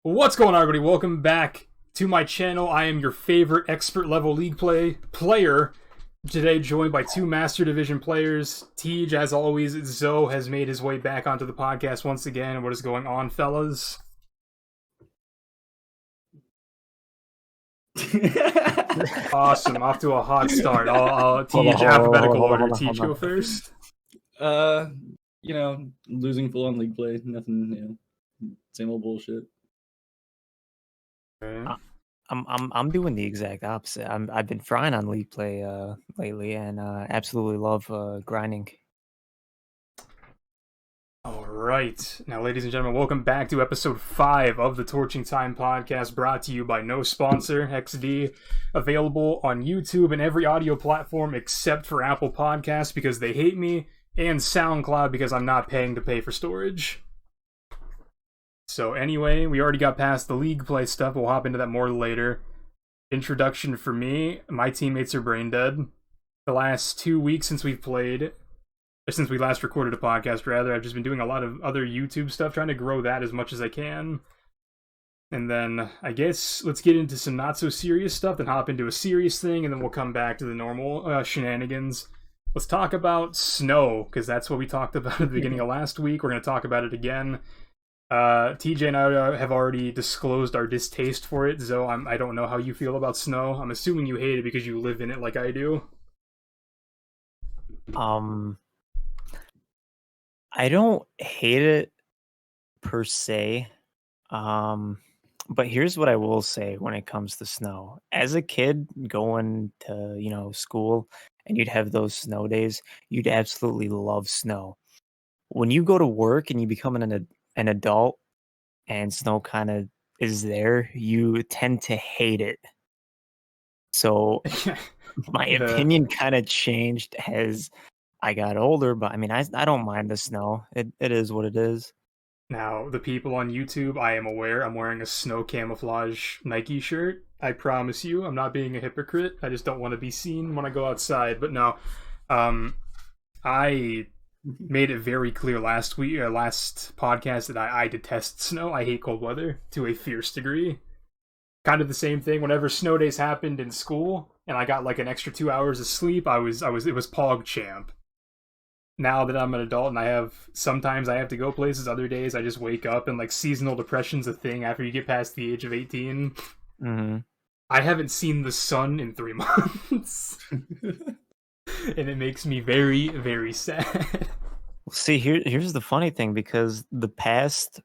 What's going on, everybody? Welcome back to my channel. I am your favorite expert level league player. Today, joined by two Master Division players. Tej, as always, Zoe has made his way back onto the podcast once again. What is going on, fellas? Awesome, off to a hot start. I'll Tej, alphabetical order. Tej, go first. Losing full on league play, nothing, same old bullshit. I'm doing the exact opposite. I've been frying on league play lately, and absolutely love grinding. All right. Now, ladies and gentlemen, welcome back to episode 5 of the Torching Time podcast, brought to you by no sponsor, XD, available on YouTube and every audio platform except for Apple Podcasts because they hate me, and SoundCloud because I'm not paying to pay for storage. So anyway, we already got past the league play stuff. We'll hop into that more later. Introduction for me, my teammates are brain dead. The last 2 weeks since we last recorded a podcast, rather, I've just been doing a lot of other YouTube stuff, trying to grow that as much as I can. And then, I guess, let's get into some not-so-serious stuff, then hop into a serious thing, and then we'll come back to the normal shenanigans. Let's talk about snow, because that's what we talked about at the beginning of last week. We're going to talk about it again. TJ and I have already disclosed our distaste for it, so I don't know how you feel about snow. I'm assuming you hate it because you live in it like I do. I don't hate it per se, but here's what I will say when it comes to snow. As a kid going to school, and you'd have those snow days, you'd absolutely love snow. When you go to work and you become an adult and snow kind of is there, you tend to hate it. So my opinion kind of changed as I got older, but I mean, I don't mind the snow. It is what it is. Now, the people on YouTube, I am aware I'm wearing a snow camouflage Nike shirt. I promise you, I'm not being a hypocrite. I just don't want to be seen when I go outside. But no, I made it very clear last podcast that I detest snow. I hate cold weather to a fierce degree. Kind of the same thing whenever snow days happened in school and I got like an extra 2 hours of sleep, it was PogChamp. Now that I'm an adult and sometimes I have to go places, other days I just wake up and like seasonal depression's a thing after you get past the age of 18. Mm-hmm. I haven't seen the sun in 3 months. And it makes me very, very sad. See, here's the funny thing, because the past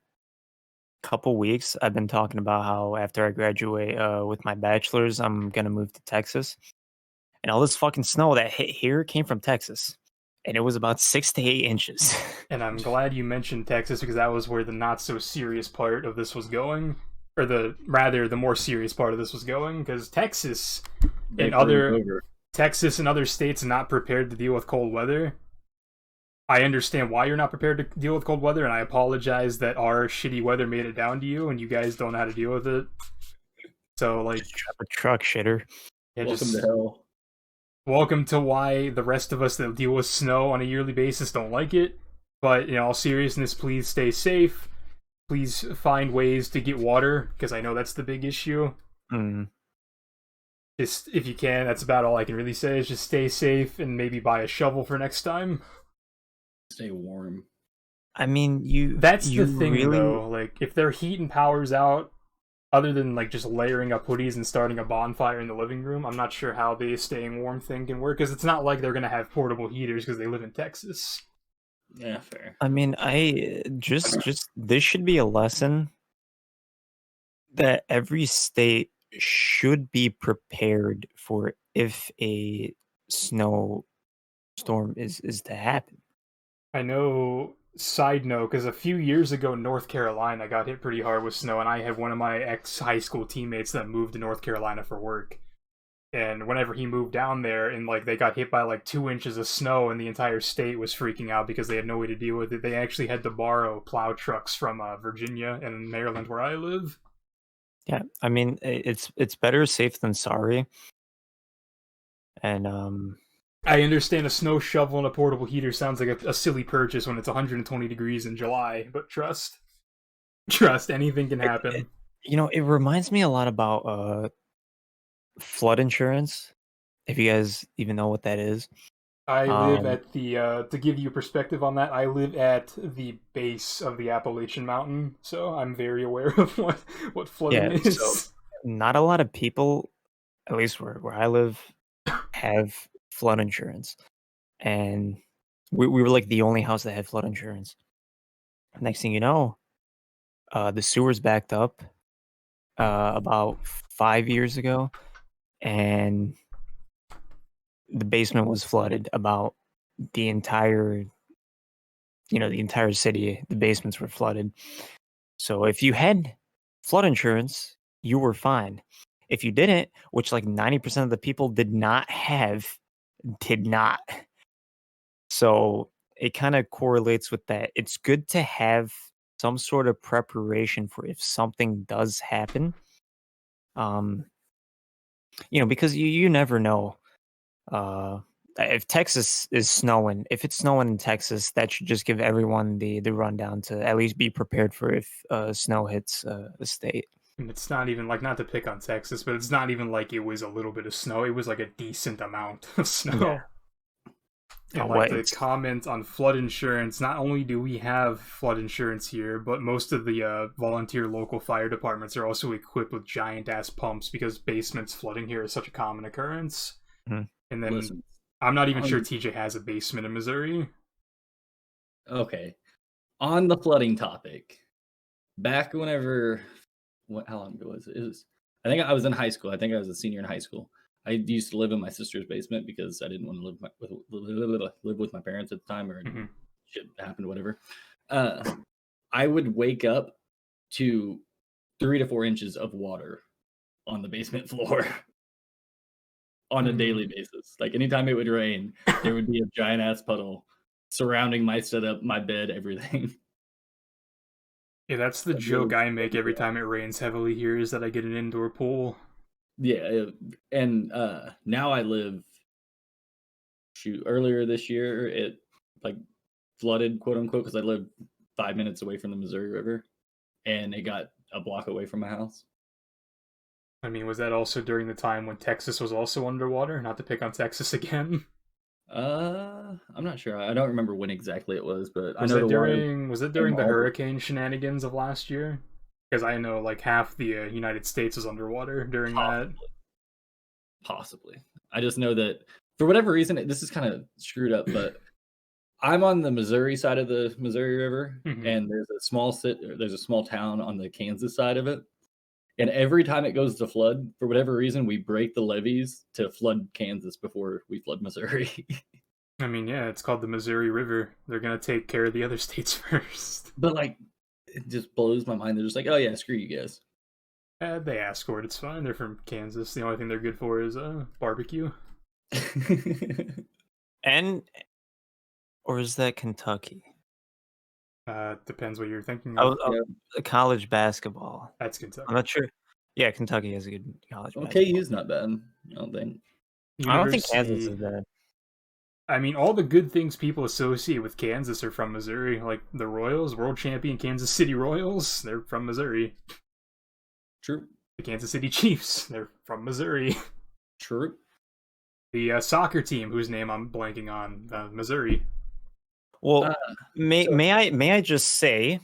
couple weeks I've been talking about how after I graduate with my bachelor's, I'm gonna move to Texas, and all this fucking snow that hit here came from Texas, and it was about 6 to 8 inches. And I'm glad you mentioned Texas because that was where the not so serious part of this was going, or the more serious part of this was going, because Texas and other states not prepared to deal with cold weather. I understand why you're not prepared to deal with cold weather, and I apologize that our shitty weather made it down to you and you guys don't know how to deal with it. So, like, just drive a truck, shitter. Yeah, Welcome to hell. Welcome to why the rest of us that deal with snow on a yearly basis don't like it. But in all seriousness, please stay safe. Please find ways to get water, because I know that's the big issue. Just, if you can, that's about all I can really say, is just stay safe and maybe buy a shovel for next time. Stay warm. I mean, that's the thing, really, though. Like, if their heat and power's out, other than like just layering up hoodies and starting a bonfire in the living room, I'm not sure how the staying warm thing can work, because it's not like they're gonna have portable heaters because they live in Texas. Yeah, fair. I mean, I just this should be a lesson that every state should be prepared for if a snowstorm is to happen. I know, side note, because a few years ago, North Carolina got hit pretty hard with snow, and I had one of my ex-high school teammates that moved to North Carolina for work. And whenever he moved down there, and like they got hit by like 2 inches of snow, and the entire state was freaking out because they had no way to deal with it. They actually had to borrow plow trucks from Virginia and Maryland, where I live. Yeah, I mean, it's better safe than sorry. And I understand a snow shovel and a portable heater sounds like a silly purchase when it's 120 degrees in July, but trust, anything can happen. It reminds me a lot about flood insurance. If you guys even know what that is. I live Um, at the to give you perspective on that, I live at the base of the Appalachian Mountain, so I'm very aware of what flooding yeah, so is. not a lot of people, at least where I live, have flood insurance. And we were like the only house that had flood insurance. Next thing you know, the sewers backed up about 5 years ago, and the basement was flooded about the entire, the entire city. The basements were flooded. So if you had flood insurance, you were fine. If you didn't, which like 90% of the people did not have, did not. So it kind of correlates with that. It's good to have some sort of preparation for if something does happen. Um, because you never know. Uh, if Texas is snowing, if it's snowing in Texas, that should just give everyone the rundown to at least be prepared for if snow hits a state. And it's not even like, not to pick on Texas, but it's not even like it was a little bit of snow. It was like a decent amount of Yeah. snow. And like What? the comment on flood insurance, not only do we have flood insurance here, but most of the volunteer local fire departments are also equipped with giant ass pumps because basements flooding here is such a common occurrence. Mhm. And then Listen, I'm not even sure on, TJ has a basement in Missouri. okay. On the flooding topic, back whenever, how long ago was it? It was, I think I was in high school. I think I was a senior in high school. I used to live in my sister's basement because I didn't want to live with my parents at the time, or Hmm. shit happened, whatever. I would wake up to 3 to 4 inches of water on the basement floor on a daily basis. Like anytime it would rain, there would be a giant ass puddle surrounding my setup, my bed, everything. Yeah, that's the joke I make every time it rains heavily here is that I get an indoor pool. Yeah, and now I live. Shoot, earlier this year it like flooded, quote unquote, because I live 5 minutes away from the Missouri River, and it got a block away from my house. I mean, was that also during the time when Texas was also underwater? Not to pick on Texas again. I'm not sure. I don't remember when exactly it was, but I Was know that the water came during the all hurricane shenanigans of last year? Because I know like half the United States was underwater during that. possibly, possibly. I just know that for whatever reason, this is kind of screwed up, but I'm on the Missouri side of the Missouri River, Hmm. and there's a small town on the Kansas side of it. And every time it goes to flood, for whatever reason, we break the levees to flood Kansas before we flood Missouri. I mean, yeah, it's called the Missouri River. They're gonna take care of the other states first. But like, it just blows my mind. They're just like, oh yeah, screw you guys. They ask for it. It's fine. They're from Kansas. The only thing they're good for is barbecue. And or is that Kentucky? Depends what you're thinking of. Oh, Yeah. college basketball. That's I'm Kentucky. not sure. Yeah, Kentucky has a good college Well, basketball. KU's not bad. I don't think. I don't think Kansas University. is bad. I mean, all the good things people associate with Kansas are from Missouri. Like the Royals, world champion Kansas City Royals, they're from Missouri. True. The Kansas City Chiefs, they're from Missouri. True. The soccer team, whose name I'm blanking on, Missouri. Well, Uh, may so may I just say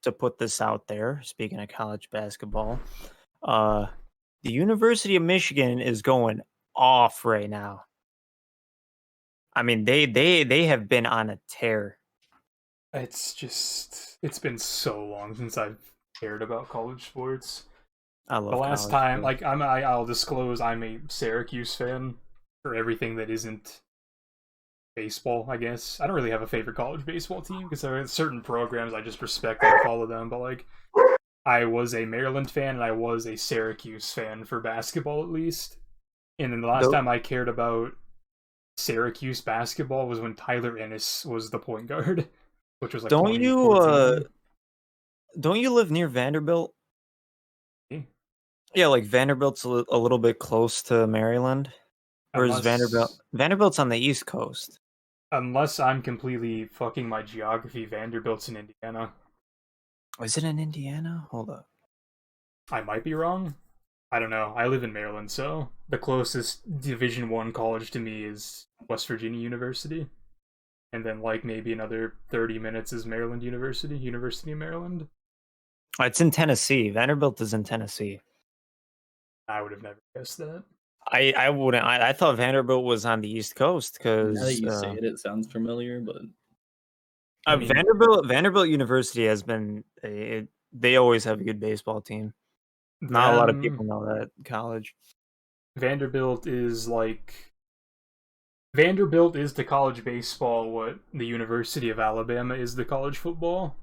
to put this out there, speaking of college basketball, uh the University of Michigan is going off right now. I mean, they have been on a tear. It's been so long since I've cared about college sports. I The love last college time, sports. like I'll disclose, I'm a Syracuse fan for everything that isn't baseball. I guess I don't really have a favorite college baseball team because there are certain programs I just respect and follow them. But like, I was a Maryland fan and I was a Syracuse fan for basketball at least. And then the last Though, time I cared about Syracuse basketball was when Tyler Ennis was the point guard, which was like don't you 2014. don't you live near Vanderbilt? Yeah, like Vanderbilt's a little bit close to Maryland. Or is Unless Vanderbilt's on the East Coast? unless I'm completely fucking my geography, Vanderbilt's in Indiana. Is it in Indiana? Hold up. I might be wrong. I don't know. I live in Maryland, so the closest Division One college to me is West Virginia University, and then like maybe another 30 minutes is Maryland University, University of Maryland. It's in Tennessee. Vanderbilt is in Tennessee. I would have never guessed that. I wouldn't. I thought Vanderbilt was on the East Coast because Now that you say it, it sounds familiar, but I mean, Vanderbilt University has been they always have a good baseball team. Not a lot of people know that college. Vanderbilt is to college baseball what the University of Alabama is to college football.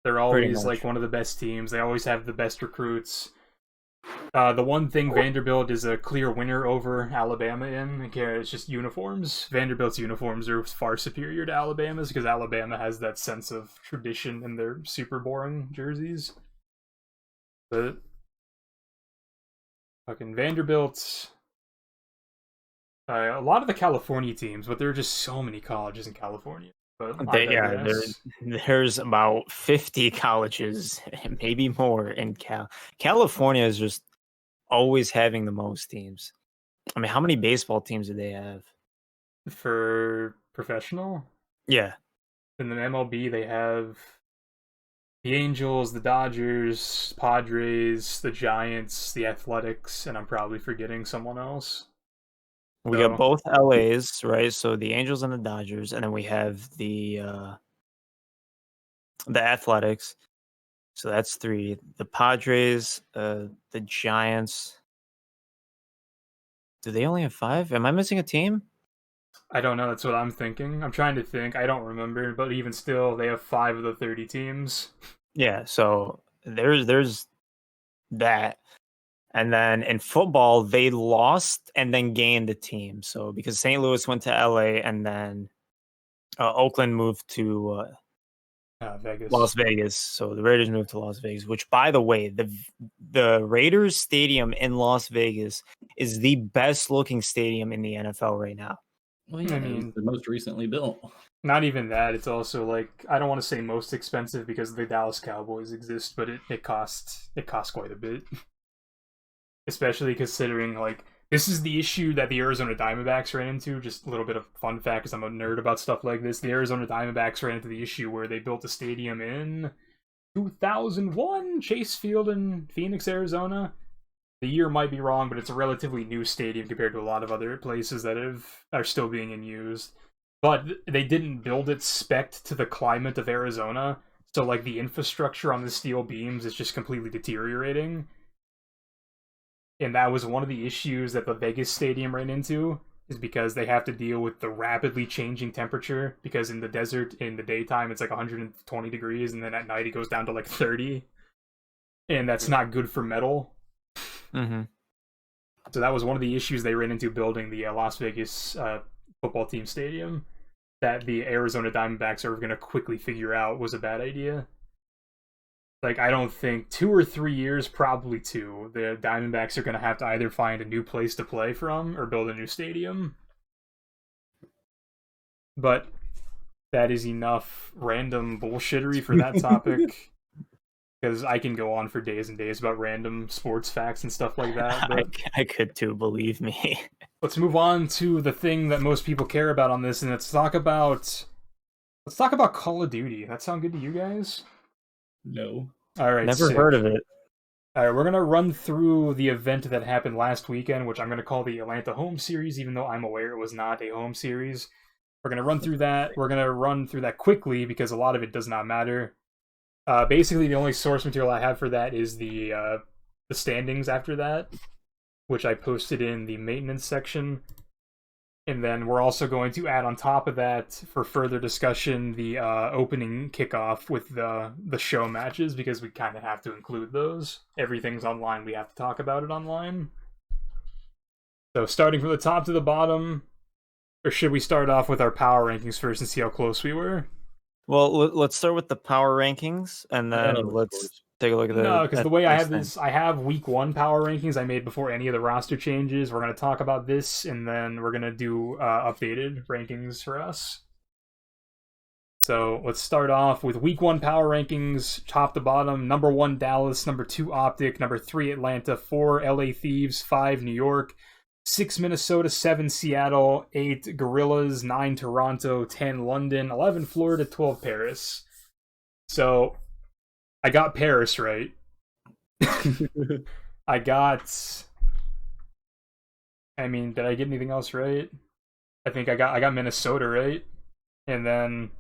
They're always like one of the best teams. They always have the best recruits. The one thing Vanderbilt is a clear winner over Alabama in, it's just uniforms. Vanderbilt's uniforms are far superior to Alabama's because Alabama has that sense of tradition in their super boring jerseys. But fucking Vanderbilt's a lot of the California teams, but there are just so many colleges in California. But there's about 50 colleges, maybe more in California is just always having the most teams. I mean, how many baseball teams do they have? For professional? Yeah. In the MLB, they have the Angels, the Dodgers, Padres, the Giants, the Athletics, and I'm probably forgetting someone else. We got both LAs, right? So the Angels and the Dodgers, and then we have the Athletics. So that's 3. The Padres, the Giants. Do they only have 5? Am I missing a team? I don't know. That's what I'm thinking. I'm trying to think. I don't remember, but even still, they have 5 of the 30 teams. Yeah, so there's that. And then in football, they lost and then gained a team. So because St. Louis went to LA and then Oakland moved to Vegas. Las Vegas. So the Raiders moved to Las Vegas, which, by the way, the Raiders stadium in Las Vegas is the best looking stadium in the NFL right now. Well, yeah, I mean, the most recently built. Not even that. It's also like, I don't want to say most expensive because the Dallas Cowboys exist, but it costs quite a bit. Especially considering, like, this is the issue that the Arizona Diamondbacks ran into. Just a little bit of fun fact, because I'm a nerd about stuff like this. The Arizona Diamondbacks ran into the issue where they built a stadium in 2001, Chase Field in Phoenix, Arizona. The year might be wrong, but it's a relatively new stadium compared to a lot of other places that are still being in use. But they didn't build it spec'd to the climate of Arizona, so like the infrastructure on the steel beams is just completely deteriorating. And that was one of the issues that the Vegas stadium ran into, is because they have to deal with the rapidly changing temperature, because in the desert, in the daytime, it's like 120 degrees, and then at night it goes down to like 30. And that's not good for metal. Mm-hmm. So that was one of the issues they ran into building the Las Vegas football team stadium, that the Arizona Diamondbacks are going to quickly figure out was a bad idea. Like, I don't think 2 or 3 years, probably 2, the Diamondbacks are going to have to either find a new place to play from or build a new stadium. But that is enough random bullshittery for that topic. Because I can go on for days and days about random sports facts and stuff like that. But I could too, believe me. Let's move on to the thing that most people care about on this, and let's talk about Call of Duty. That sound good to you guys? No. All right. Never heard of it. All right, we're gonna run through the event that happened last weekend, which I'm gonna call the Atlanta Home Series, even though I'm aware it was not a home series. We're gonna run through that. We're gonna run through that quickly because a lot of it does not matter. Basically, the only source material I have for that is the standings after that, which I posted in the maintenance section. And then we're also going to add on top of that, for further discussion, the opening kickoff with the show matches, because we kind of have to include those. Everything's online, we have to talk about it online. So starting from the top to the bottom, or should we start off with our power rankings first and see how close we were? Well, let's start with the power rankings, and then let's take a look at the... No, because the way I have this, I have week 1 power rankings I made before any of the roster changes. We're going to talk about this, and then we're going to do updated rankings for us. So let's start off with Week 1 power rankings, top to bottom. Number 1, Dallas. Number 2, Optic. Number 3, Atlanta. 4, LA Thieves. 5, New York. 6, Minnesota. 7, Seattle. 8, Gorillas. 9, Toronto. 10, London. 11, Florida. 12, Paris. So I got Paris right. I mean, did I get anything else right? I think I got Minnesota right. And then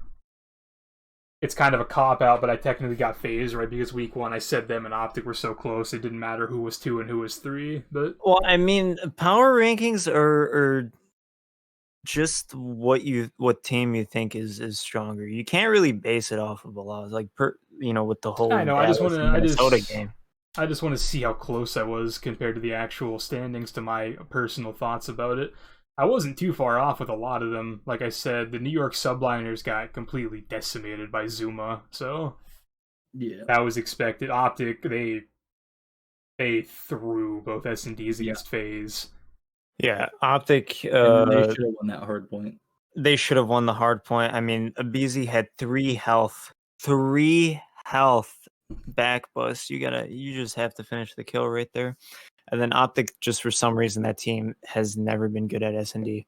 it's kind of a cop-out, but I technically got FaZe right because Week 1 I said them and Optic were so close it didn't matter who was 2 and who was 3. But Well, I mean, power rankings are just what team you think is stronger. You can't really base it off of a lot. Like with the whole I know, Dallas and Minnesota game. I just want to see how close I was compared to the actual standings to my personal thoughts about it. I wasn't too far off with a lot of them. Like I said, the New York subliners got completely decimated by Zuma, so yeah, that was expected. Optic, they threw both S&Ds against FaZe. Yeah, Optic. They should have won that hard point. They should have won the hard point. I mean, Abizi had 3 health. 3 health back bust. You just have to finish the kill right there. And then Optic, just for some reason, that team has never been good at S&D.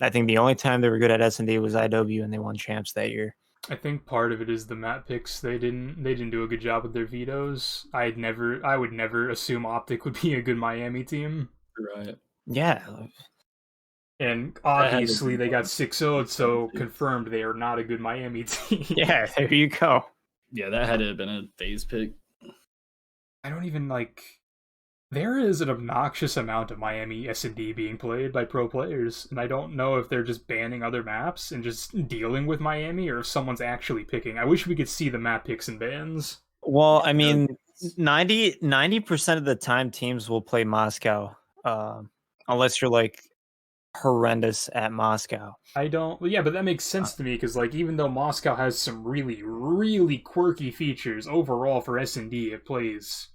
I think the only time they were good at S&D was IW, and they won champs that year. I think part of it is the map picks. They didn't do a good job with their vetoes. I would never assume Optic would be a good Miami team. Right. Yeah. And obviously they got 6-0'd, so confirmed they are not a good Miami team. Yeah, there you go. Yeah, that had to have been a FaZe pick. I don't even there is an obnoxious amount of Miami S&D being played by pro players, and I don't know if they're just banning other maps and just dealing with Miami, or if someone's actually picking. I wish we could see the map picks and bans. Well, I mean, 90% of the time teams will play Moscow, unless you're horrendous at Moscow. Yeah, but that makes sense to me because even though Moscow has some really, really quirky features, overall for S&D it plays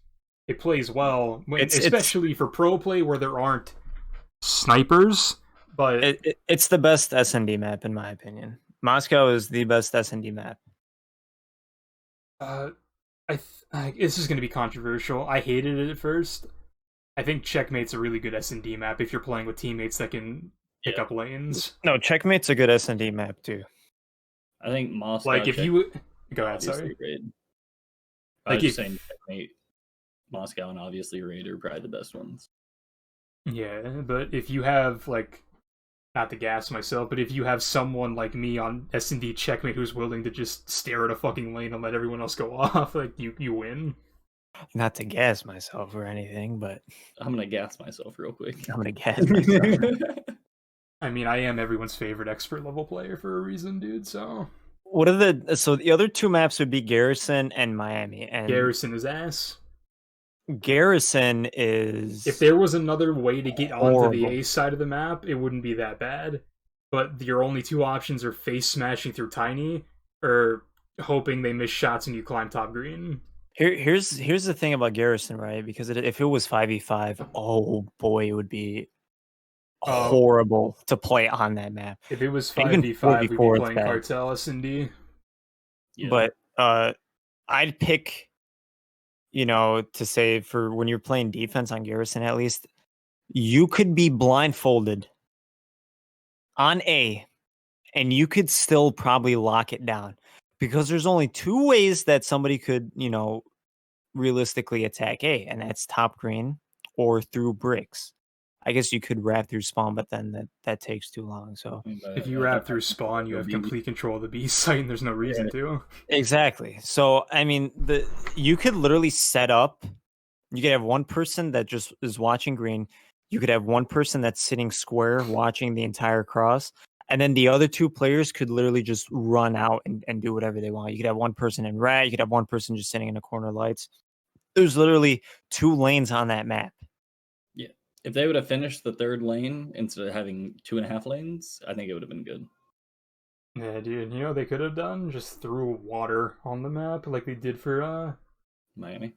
well, especially for pro play where there aren't snipers. But it's the best S&D map in my opinion. Moscow is the best S&D map. This is going to be controversial. I hated it at first. I think Checkmate's a really good S&D map if you're playing with teammates that can pick up lanes. No, Checkmate's a good S&D map too. I think Moscow. If you go ahead, sorry. I was just saying Checkmate, Moscow, and obviously Raid are probably the best ones. Yeah, but if you have not to gas myself, but if you have someone like me on S&D Checkmate who's willing to just stare at a fucking lane and let everyone else go off, you win. Not to gas myself or anything, but I'm gonna gas myself real quick. I'm gonna gas myself. I mean, I am everyone's favorite expert level player for a reason, dude. So the other 2 maps would be Garrison and Miami, and Garrison is ass. Garrison is. If there was another way to get onto the A side of the map, it wouldn't be that bad. But your only 2 options are face smashing through Tiny or hoping they miss shots and you climb top green. Here's the thing about Garrison, right? Because if it was 5v5, oh boy, it would be horrible to play on that map. If it was 5v5, we'd be playing Cartel S&D. Yeah. But I'd pick, to say for when you're playing defense on Garrison, at least, you could be blindfolded on A, and you could still probably lock it down. Because there's only 2 ways that somebody could, realistically attack A, and that's top green or through bricks. I guess you could wrap through spawn, but then that takes too long. So if you wrap through spawn, you have complete control of the B site, and there's no reason to. Exactly. So I mean, you could literally set up. You could have one person that just is watching green. You could have one person that's sitting square watching the entire cross. And then the other 2 players could literally just run out and do whatever they want. You could have one person in rat. You could have one person just sitting in the corner lights. There's literally 2 lanes on that map. Yeah. If they would have finished the 3rd lane instead of having 2.5 lanes, I think it would have been good. Yeah, dude. You know what they could have done? Just threw water on the map like they did for Miami.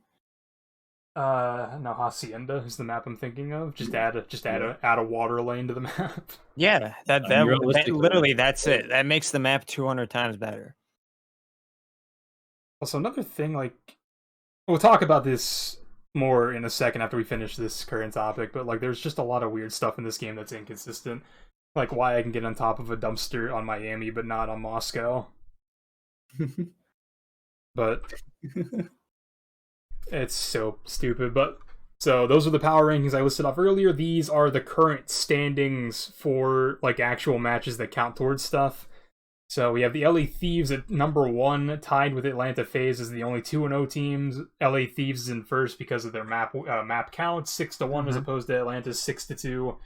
No, Hacienda is the map I'm thinking of. Just add a water lane to the map. Yeah, that literally that's it. That makes the map 200 times better. Also, another thing, like, we'll talk about this more in a second after we finish this current topic, but like, there's just a lot of weird stuff in this game that's inconsistent. Like, why I can get on top of a dumpster on Miami, but not on Moscow. But it's so stupid. But so those are the power rankings I listed off earlier. These are the current standings for like actual matches that count towards stuff. So we have the LA Thieves at number 1, tied with Atlanta FaZe as the only 2-0 teams. LA Thieves is in first because of their map count, 6-1 as opposed to Atlanta's 6-2.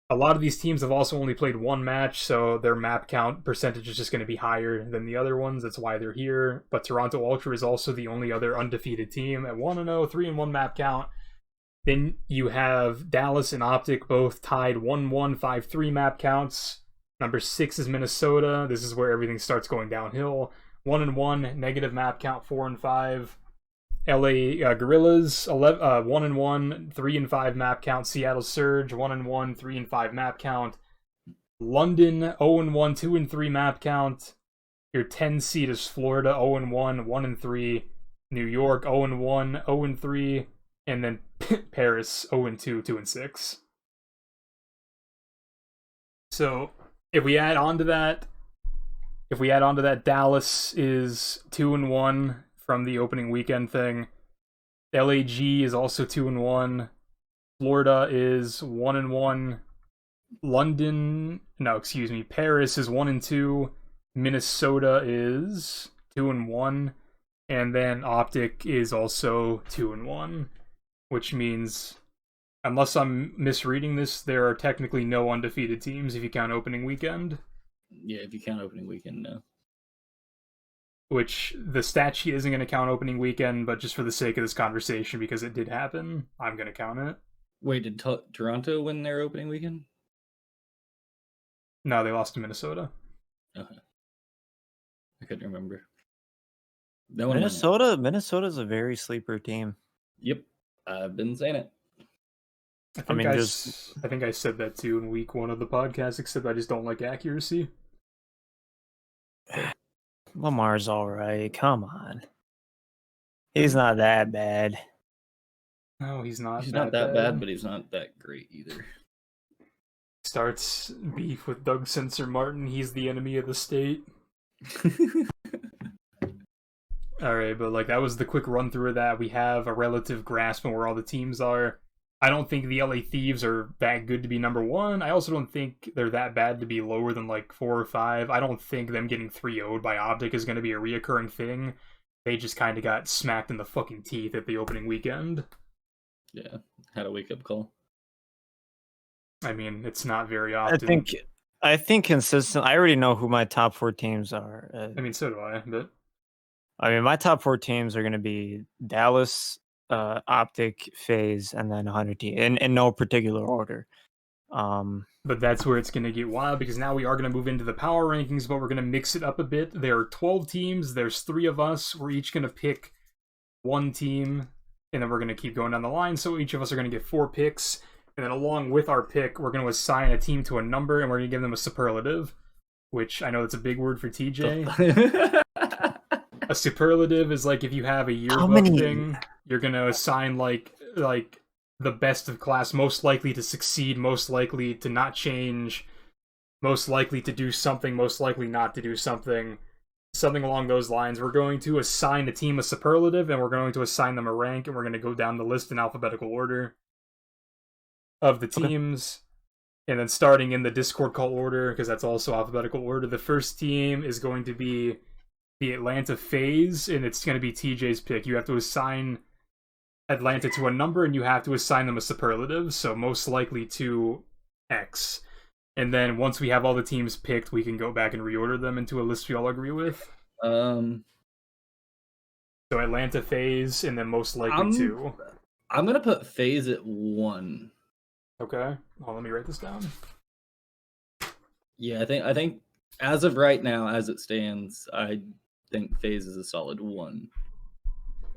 A lot of these teams have also only played one match, so their map count percentage is just going to be higher than the other ones. That's why they're here. But Toronto Ultra is also the only other undefeated team at 1-0, 3-1 map count. Then you have Dallas and Optic both tied 1-1, 5-3 map counts. Number 6 is Minnesota. This is where everything starts going downhill. 1-1, negative map count, 4-5. LA Gorillas, 1-1, 3-5 map count. Seattle Surge, 1-1, 3-5 map count. London, 0-1, 2-3 map count. Your 10 seed is Florida, 0-1, 1-3. New York, 0-1, 0-3. And then Paris, 0-2, 2-6. So if we add on to that, Dallas is 2-1 from the opening weekend thing. LAG is also 2-1. Florida is 1-1. Paris is 1-2. Minnesota is 2-1. And then Optic is also 2-1, which means, unless I'm misreading this, there are technically no undefeated teams if you count opening weekend. Yeah, if you count opening weekend, no. Which the stat sheet isn't going to count opening weekend, but just for the sake of this conversation, because it did happen, I'm going to count it. Wait, did Toronto win their opening weekend? No, they lost to Minnesota. Okay. I couldn't remember. Minnesota's a very sleeper team. Yep, I've been saying it. I think I said that too in week 1 of the podcast, except I just don't like accuracy. Lamar's all right. Come on. He's not that bad. No, he's not. He's not that bad, but he's not that great either. Starts beef with Doug Sensor Martin. He's the enemy of the state. Alright, but like that was the quick run through of that. We have a relative grasp on where all the teams are. I don't think the LA Thieves are that good to be number 1. I also don't think they're that bad to be lower than like 4 or 5. I don't think them getting 3-0'd by Optic is going to be a reoccurring thing. They just kind of got smacked in the fucking teeth at the opening weekend. Yeah, had a wake-up call. I mean, it's not very often. I think consistent. I already know who my top 4 teams are. I mean, so do I, but my top 4 teams are going to be Dallas, Optic, FaZe, and then 100T in no particular order. But that's where it's going to get wild, because now we are going to move into the power rankings, but we're going to mix it up a bit. There are 12 teams. There's 3 of us. We're each going to pick one team, and then we're going to keep going down the line. So each of us are going to get 4 picks, and then along with our pick, we're going to assign a team to a number, and we're going to give them a superlative, which I know it's a big word for TJ. A superlative is like if you have a yearbook thing, you're going to assign like the best of class, most likely to succeed, most likely to not change, most likely to do something, most likely not to do something along those lines. We're going to assign a team a superlative, and we're going to assign them a rank, and we're going to go down the list in alphabetical order of the teams. And then starting in the Discord call order, because that's also alphabetical order, the first team is going to be the Atlanta FaZe, and it's going to be TJ's pick. You have to assign Atlanta to a number, and you have to assign them a superlative, so most likely to X. And then once we have all the teams picked, we can go back and reorder them into a list we all agree with. So Atlanta FaZe, and then most likely 2. I'm going to put FaZe at 1. Okay. Well, let me write this down. Yeah, I think as of right now, as it stands, I think FaZe is a solid 1.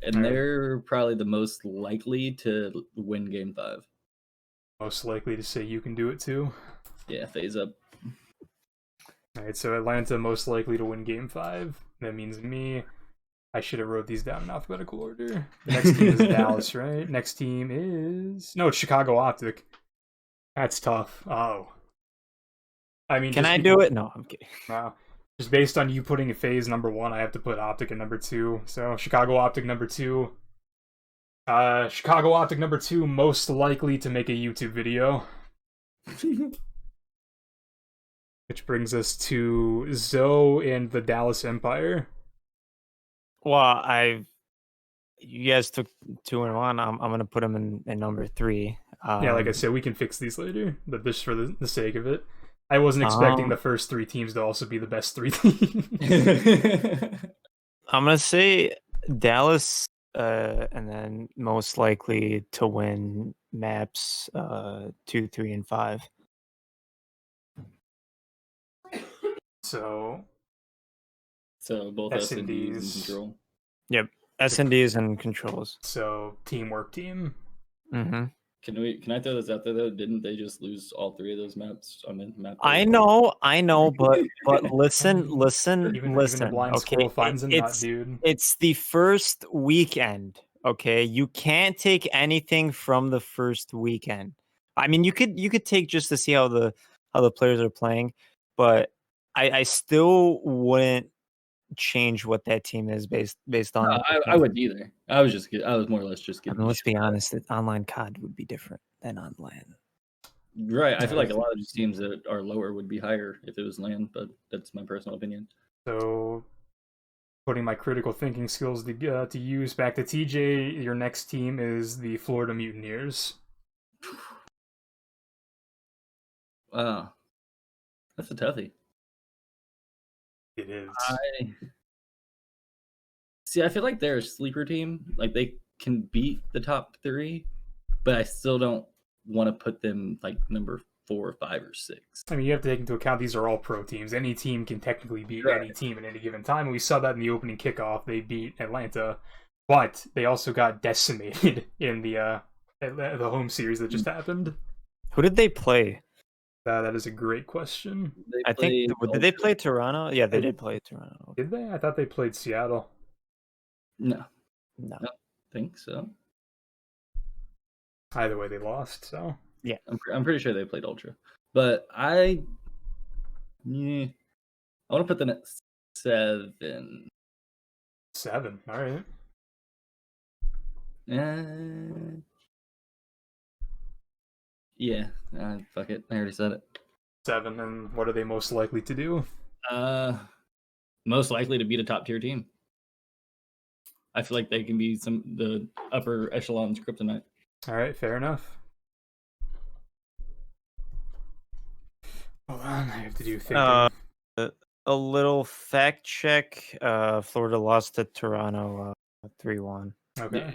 And they're probably the most likely to win Game 5. Most likely to say you can do it too? Yeah, FaZe up. Alright, so Atlanta most likely to win Game 5. That means me. I should have wrote these down in alphabetical order. The next team is Dallas, right? Next team is... No, it's Chicago Optic. That's tough. Oh. I mean, Can I do it? No, I'm kidding. No. Just based on you putting FaZe number 1, I have to put Optic at number 2. So, Chicago Optic number 2. Chicago Optic number 2, most likely to make a YouTube video. Which brings us to Zoe and the Dallas Empire. Well, you guys took 2 and 1. I'm gonna put them in number 3. Yeah, like I said, we can fix these later, but just for the sake of it. I wasn't expecting the first 3 teams to also be the best 3 teams. I'm gonna say Dallas, and then most likely to win maps 2, 3, and 5. So both S&Ds and control. Yep, S&Ds and controls. So teamwork team. Mm-hmm. Can I throw this out there though? Didn't they just lose all 3 of those maps on the map? I know, but listen. Even the blind squirrel finds a nut, dude. It's the first weekend. Okay, you can't take anything from the first weekend. I mean, you could take just to see how the players are playing, but I still wouldn't change what that team is based on. No, I wouldn't either. I was more or less just I kidding. mean, let's be honest. Online COD would be different than on LAN. Right. I feel like a lot of these teams that are lower would be higher if it was LAN, but that's my personal opinion. So, putting my critical thinking skills to use, back to TJ, your next team is the Florida Mutineers. Wow. That's a toughie. It is. I feel like they're a sleeper team. Like, they can beat the top 3, but I still don't want to put them like number 4, 5, or 6. I mean, you have to take into account these are all pro teams. Any team can technically beat any team at any given time. And we saw that in the opening kickoff. They beat Atlanta, but they also got decimated in the home series that just happened. Who did they play? That is a great question. Did they play Toronto? Yeah, they did play Toronto. Did they? I thought they played Seattle. No. No. I don't think so. Either way, they lost, so... Yeah. I'm pretty sure they played Ultra. But I want to put them at 7. 7, alright. Yeah, fuck it. I already said it. 7, and what are they most likely to do? Most likely to beat a top tier team. I feel like they can be the upper echelon's kryptonite. Alright, fair enough. Hold on, I have to do thinking. A little fact check. Florida lost to Toronto 3-1. Okay. Yeah.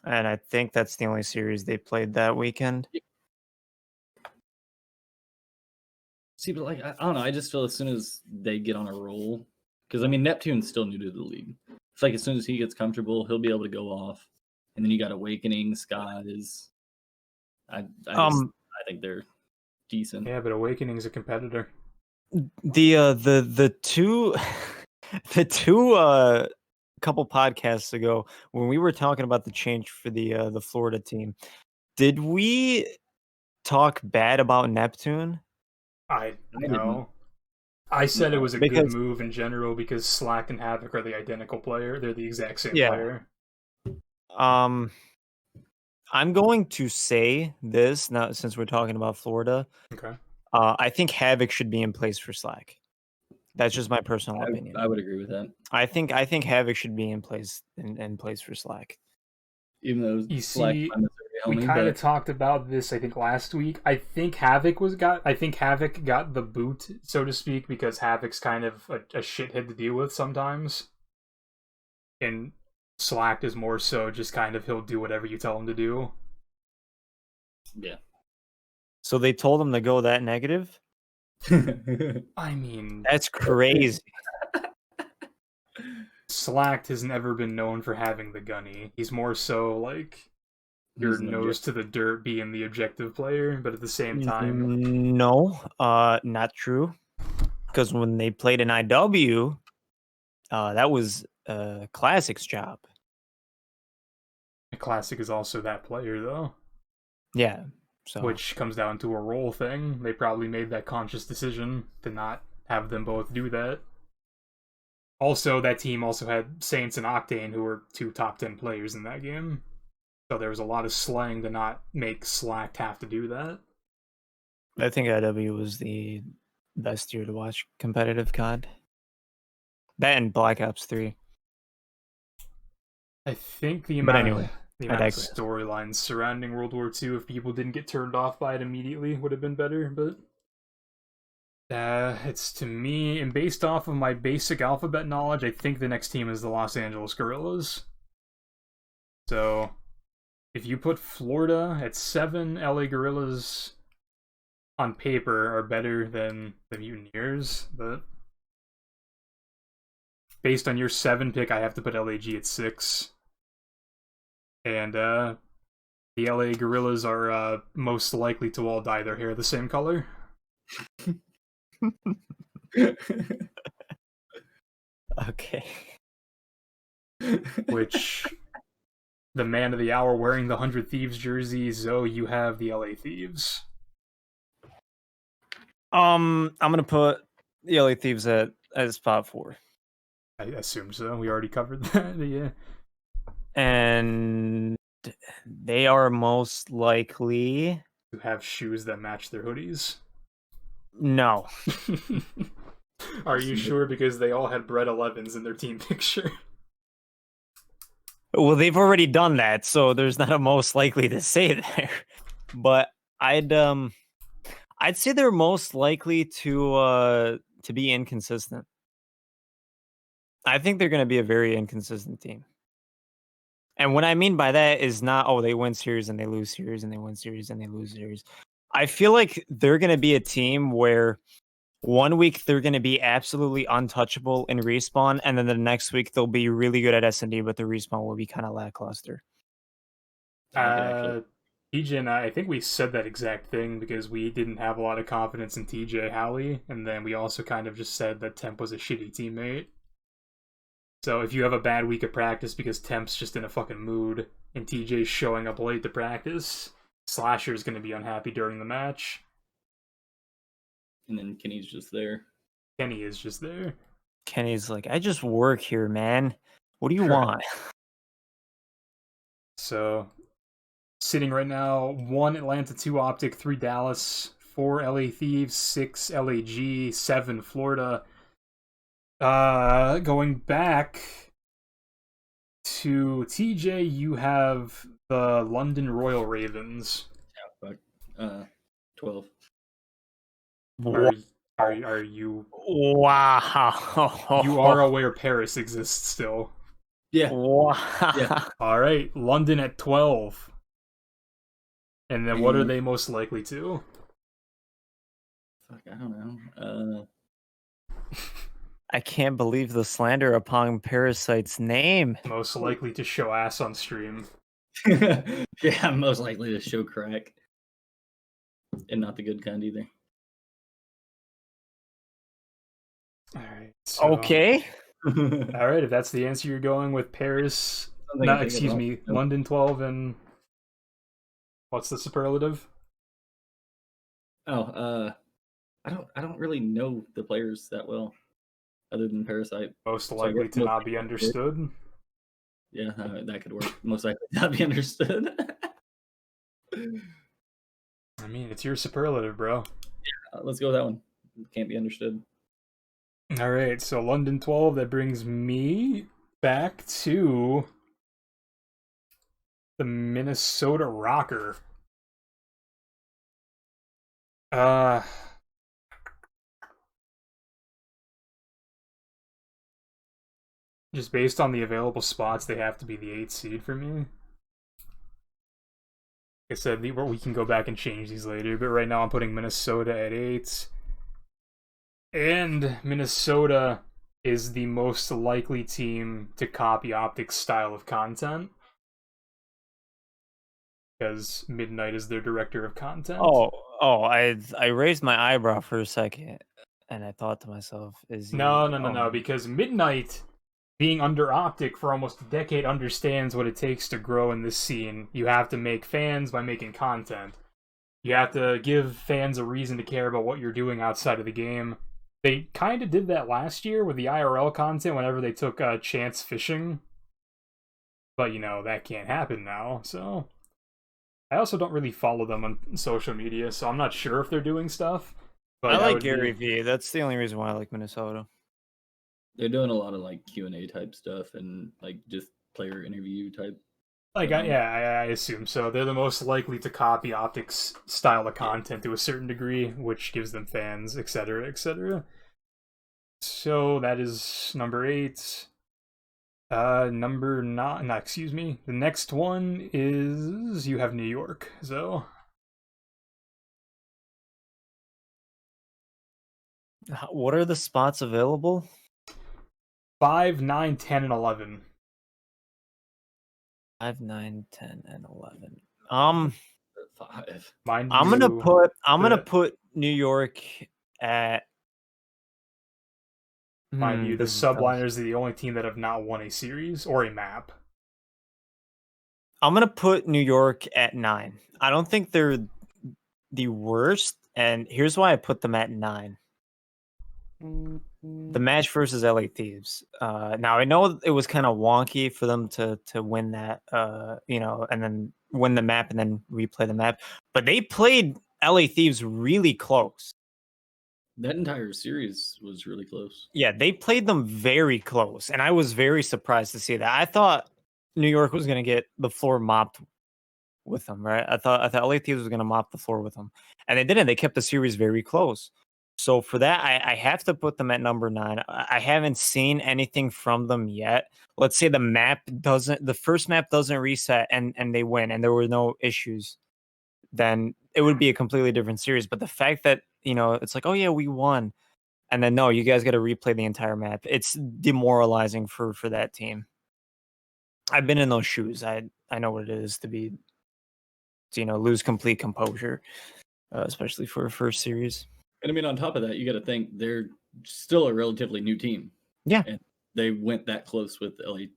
And I think that's the only series they played that weekend. Yep. See, but like, I don't know. I just feel as soon as they get on a roll, because I mean, Neptune's still new to the league. It's like as soon as he gets comfortable, he'll be able to go off. And then you got Awakening, Scott is. I think they're decent. Yeah, but Awakening's a competitor. The two couple podcasts ago when we were talking about the change for the Florida team, did we talk bad about Neptune? I know. I said it was a good move in general because Slack and Havoc are the identical player. They're the exact same player. I'm going to say this now since we're talking about Florida. Okay. I think Havoc should be in place for Slack. That's just my personal opinion. I would agree with that. I think Havoc should be in place for Slack. Even though we kind of talked about this, I think, last week. I think Havoc got the boot, so to speak, because Havoc's kind of a shithead to deal with sometimes. And Slack is more so just kind of he'll do whatever you tell him to do. Yeah. So they told him to go that negative? I mean... That's crazy. Slack has never been known for having the gunny. He's more so like your nose to the dirt being the objective player, but at the same time... No, not true. Because when they played in IW, that was Classic's job. The Classic is also that player, though. Yeah. So Which comes down to a role thing. They probably made that conscious decision to not have them both do that. Also, that team also had Saints and Octane, who were 2 top 10 players in that game. So there was a lot of slang to not make Slacked have to do that. I think IW was the best year to watch competitive COD. That and Black Ops 3. I think the But amount anyway, of I digress. storylines surrounding World War II, if people didn't get turned off by it immediately, would have been better. But it's to me, and based off of my basic alphabet knowledge, I think the next team is the Los Angeles Guerrillas. So if you put Florida at 7, LA Guerrillas on paper are better than the Mutineers, but based on your 7 pick, I have to put LAG at 6. And the LA Guerrillas are most likely to all dye their hair the same color. Okay. Which, the man of the hour wearing the 100 Thieves jersey, Zoe, you have the LA Thieves. I'm gonna put the LA Thieves at spot 4. I assume so. We already covered that, yeah. And they are most likely To have shoes that match their hoodies. no. Are you sure? Because they all had Brett 11s in their team picture. Well, they've already done that, so there's not a most likely to say there. But I'd say they're most likely to be inconsistent. I think they're going to be a very inconsistent team. And what I mean by that is not, oh, they win series and they lose series and they win series and they lose series. I feel like they're going to be a team where 1 week they're going to be absolutely untouchable in respawn, and then the next week they'll be really good at S&D, but the respawn will be kind of lackluster. TJ and I think we said that exact thing because we didn't have a lot of confidence in TJ Howley, and then we also kind of just said that Temp was a shitty teammate. So if you have a bad week of practice because Temp's just in a fucking mood and TJ's showing up late to practice, Slasher's going to be unhappy during the match. And then Kenny's just there. Kenny is just there. Kenny's like, I just work here, man. What do you want? So, sitting right now, 1 Atlanta, 2 Optic, 3 Dallas, 4 LA Thieves, 6 LAG, 7 Florida. Going back to TJ, you have the London Royal Ravens. Yeah, fuck. 12. Are you? Wow. You are aware Paris exists still. Yeah. Wow. Yeah. All right, London at 12. And then what are they most likely to? Fuck, I don't know. I can't believe the slander upon Parasite's name. Most likely to show ass on stream. Yeah, I'm most likely to show crack. And not the good kind either. All right. So, Okay. All right, if that's the answer you're going with, Paris. London 12 and what's the superlative? Oh, I don't really know the players that well, other than Parasite. Most likely to not be understood. Yeah, that could work. Most likely not be understood. I mean, it's your superlative, bro. Yeah, let's go with that one. Can't be understood. All right, so London 12, that brings me back to the Minnesota Rocker. Just based on the available spots, they have to be the 8th seed for me. Like I said, we can go back and change these later, but right now I'm putting Minnesota at 8. And Minnesota is the most likely team to copy Optic's style of content. Because Midnight is their director of content. I raised my eyebrow for a second, and I thought to myself, No, because Midnight being under Optic for almost a decade understands what it takes to grow in this scene. You have to make fans by making content. You have to give fans a reason to care about what you're doing outside of the game. They kind of did that last year with the IRL content whenever they took chance fishing. But, that can't happen now, so... I also don't really follow them on social media, so I'm not sure if they're doing stuff. But I like Gary V. That's the only reason why I like Minnesota. They're doing a lot of like Q&A type stuff and like just player interview type. I assume so. They're the most likely to copy Optic's style of content to a certain degree, which gives them fans, etc., etc. So that is number 8. Number 9. No, excuse me. The next one is you have New York. So what are the spots available? 5, 9, 10, and 11. 5, 9, 10, and 11. 5. I'm gonna put New York at. Mind you, the this is tough. Subliners are the only team that have not won a series or a map. I'm gonna put New York at 9. I don't think they're the worst, and here's why I put them at 9. The match versus LA Thieves. Now I know it was kind of wonky for them to win that, and then win the map and then replay the map, but they played LA Thieves really close. That entire series was really close. Yeah, they played them very close, and I was very surprised to see that. I thought New York was going to get the floor mopped with them, right? I thought LA Thieves was going to mop the floor with them, and they didn't. They kept the series very close. So for that, I have to put them at number 9. I haven't seen anything from them yet. Let's say the first map doesn't reset and they win and there were no issues, then it would be a completely different series. But the fact that, it's like, oh yeah, we won. And then no, you guys got to replay the entire map. It's demoralizing for that team. I've been in those shoes. I know what it is to lose complete composure, especially for a first series. And I mean, on top of that, you got to think they're still a relatively new team. Yeah. And they went that close with LAT.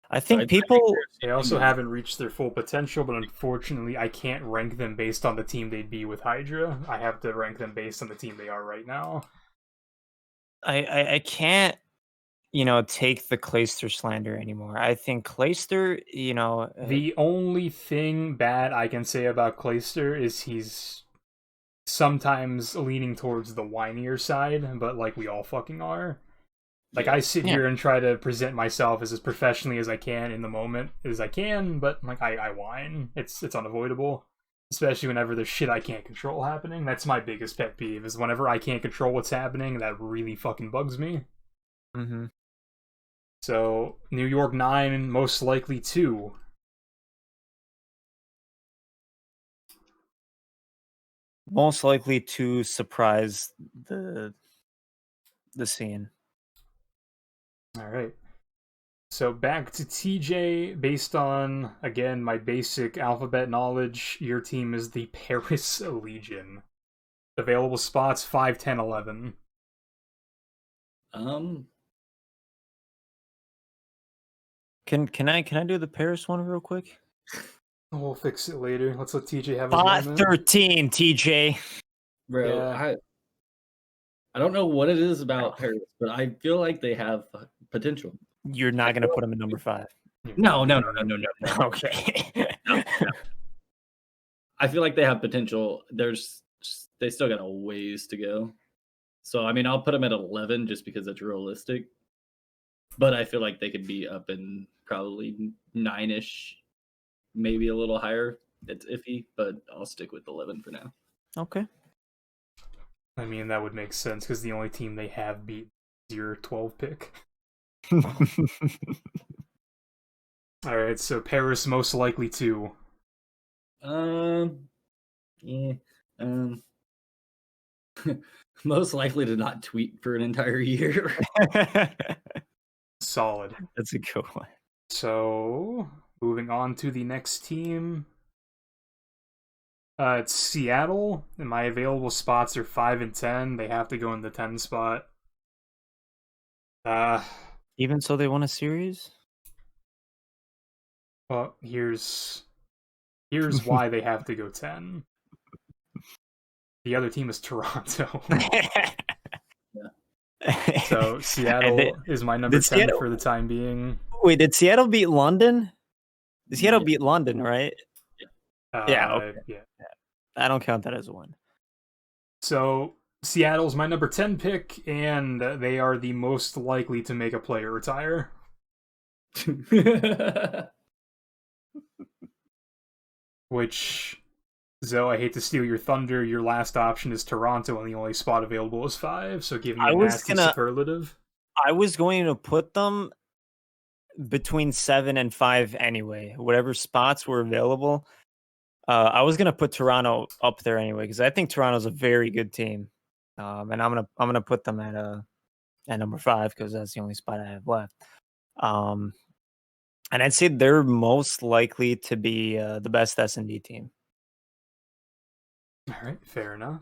I think people... They also haven't reached their full potential, but unfortunately, I can't rank them based on the team they'd be with Hydra. I have to rank them based on the team they are right now. I can't, take the Clayster slander anymore. I think Clayster, The only thing bad I can say about Clayster is he's sometimes leaning towards the whinier side, but like we all fucking are. Like I sit here and try to present myself as professionally as I can in the moment as I can, but like I whine. It's unavoidable. Especially whenever there's shit I can't control happening. That's my biggest pet peeve, is whenever I can't control what's happening, that really fucking bugs me. Mm-hmm. So, New York 9, most likely 2. Most likely to surprise the scene. Alright. So back to TJ, based on, again, my basic alphabet knowledge, your team is the Paris Legion. Available spots, 5, 10, 11. Can I do the Paris one real quick? We'll fix it later. Let's let TJ have his Spot moment. 13, TJ. Bro, Yeah. I don't know what it is about Paris, but I feel like they have potential. You're not going to put him in number 5. No. Okay. No. I feel like they have potential. They still got a ways to go. So, I mean, I'll put them at 11 just because it's realistic. But I feel like they could be up in probably 9-ish, maybe a little higher. It's iffy, but I'll stick with 11 for now. Okay. I mean, that would make sense, because the only team they have beat is your 12 pick. Alright, so Paris most likely 2. Most likely to not tweet for an entire year. Solid. That's a good one. So, moving on to the next team. It's Seattle, and my available spots are 5 and 10. They have to go in the 10 spot. Yeah, Even so, they won a series. Well, here's why they have to go 10. The other team is Toronto. So Seattle is my number 10 for the time being. Wait, did Seattle beat London? Seattle beat London, right? Yeah. Okay. Yeah. I don't count that as a win. So Seattle's my number 10 pick, and they are the most likely to make a player retire. Which, Zoe, I hate to steal your thunder. Your last option is Toronto, and the only spot available is 5. So give me a nasty superlative. I was going to put them between 7 and 5 anyway. Whatever spots were available, I was gonna put Toronto up there anyway because I think Toronto's a very good team, and I'm gonna put them at number 5 because that's the only spot I have left. And I'd say they're most likely to be the best S&D team. All right, fair enough.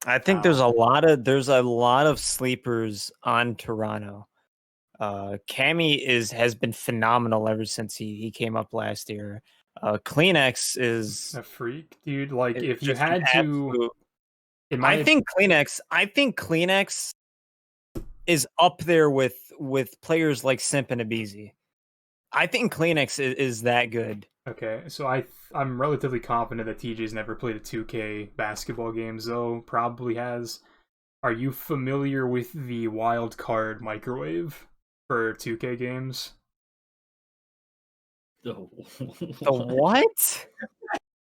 I think there's a lot of sleepers on Toronto. Cammy has been phenomenal ever since he came up last year. Kleenex is a freak, dude. Like if you had to, I think Kleenex is up there with players like Simp and Abizi. I think Kleenex is that good. Okay, so I'm relatively confident that TJ's never played a 2K basketball game, though probably has. Are you familiar with the wild card microwave for 2K games? The what?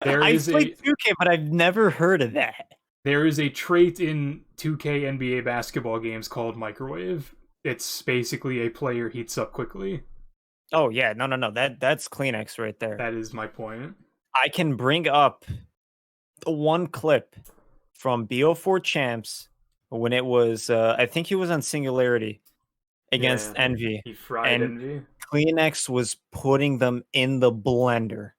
I played 2K, but I've never heard of that. There is a trait in 2K NBA basketball games called microwave. It's basically a player heats up quickly. Oh yeah, no. That's Kleenex right there. That is my point. I can bring up the one clip from BO4 Champs when it was I think he was on Singularity against Envy. He fried Envy. Kleenex was putting them in the blender.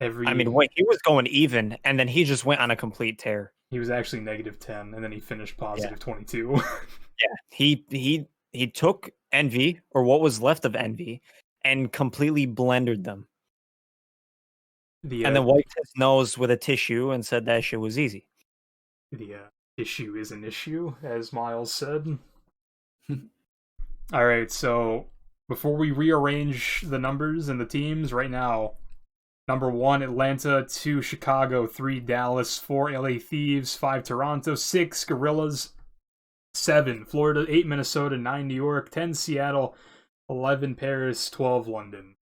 He was going even, and then he just went on a complete tear. He was actually -10, and then he finished positive 22. Yeah, he took Envy, or what was left of Envy, and completely blendered them. And then wiped his nose with a tissue and said that shit was easy. The issue is an issue, as Miles said. All right, so before we rearrange the numbers and the teams, right now, number 1, Atlanta, 2, Chicago, 3, Dallas, 4, LA Thieves, 5, Toronto, 6, Gorillas, 7, Florida, 8, Minnesota, 9, New York, 10, Seattle, 11, Paris, 12, London.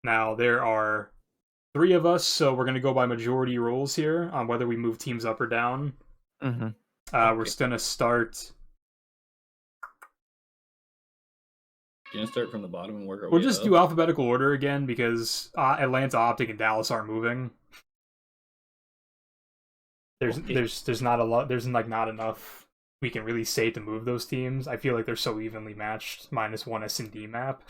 Now, there are 3 of us, so we're going to go by majority rules here on whether we move teams up or down. Mm-hmm. We're just going to start... Can you start from the bottom and work our way We'll just up? do alphabetical order again because Atlanta, Optic, and Dallas aren't moving. There's not a lot. There's not enough we can really say to move those teams. I feel like they're so evenly matched, -1 S&D map.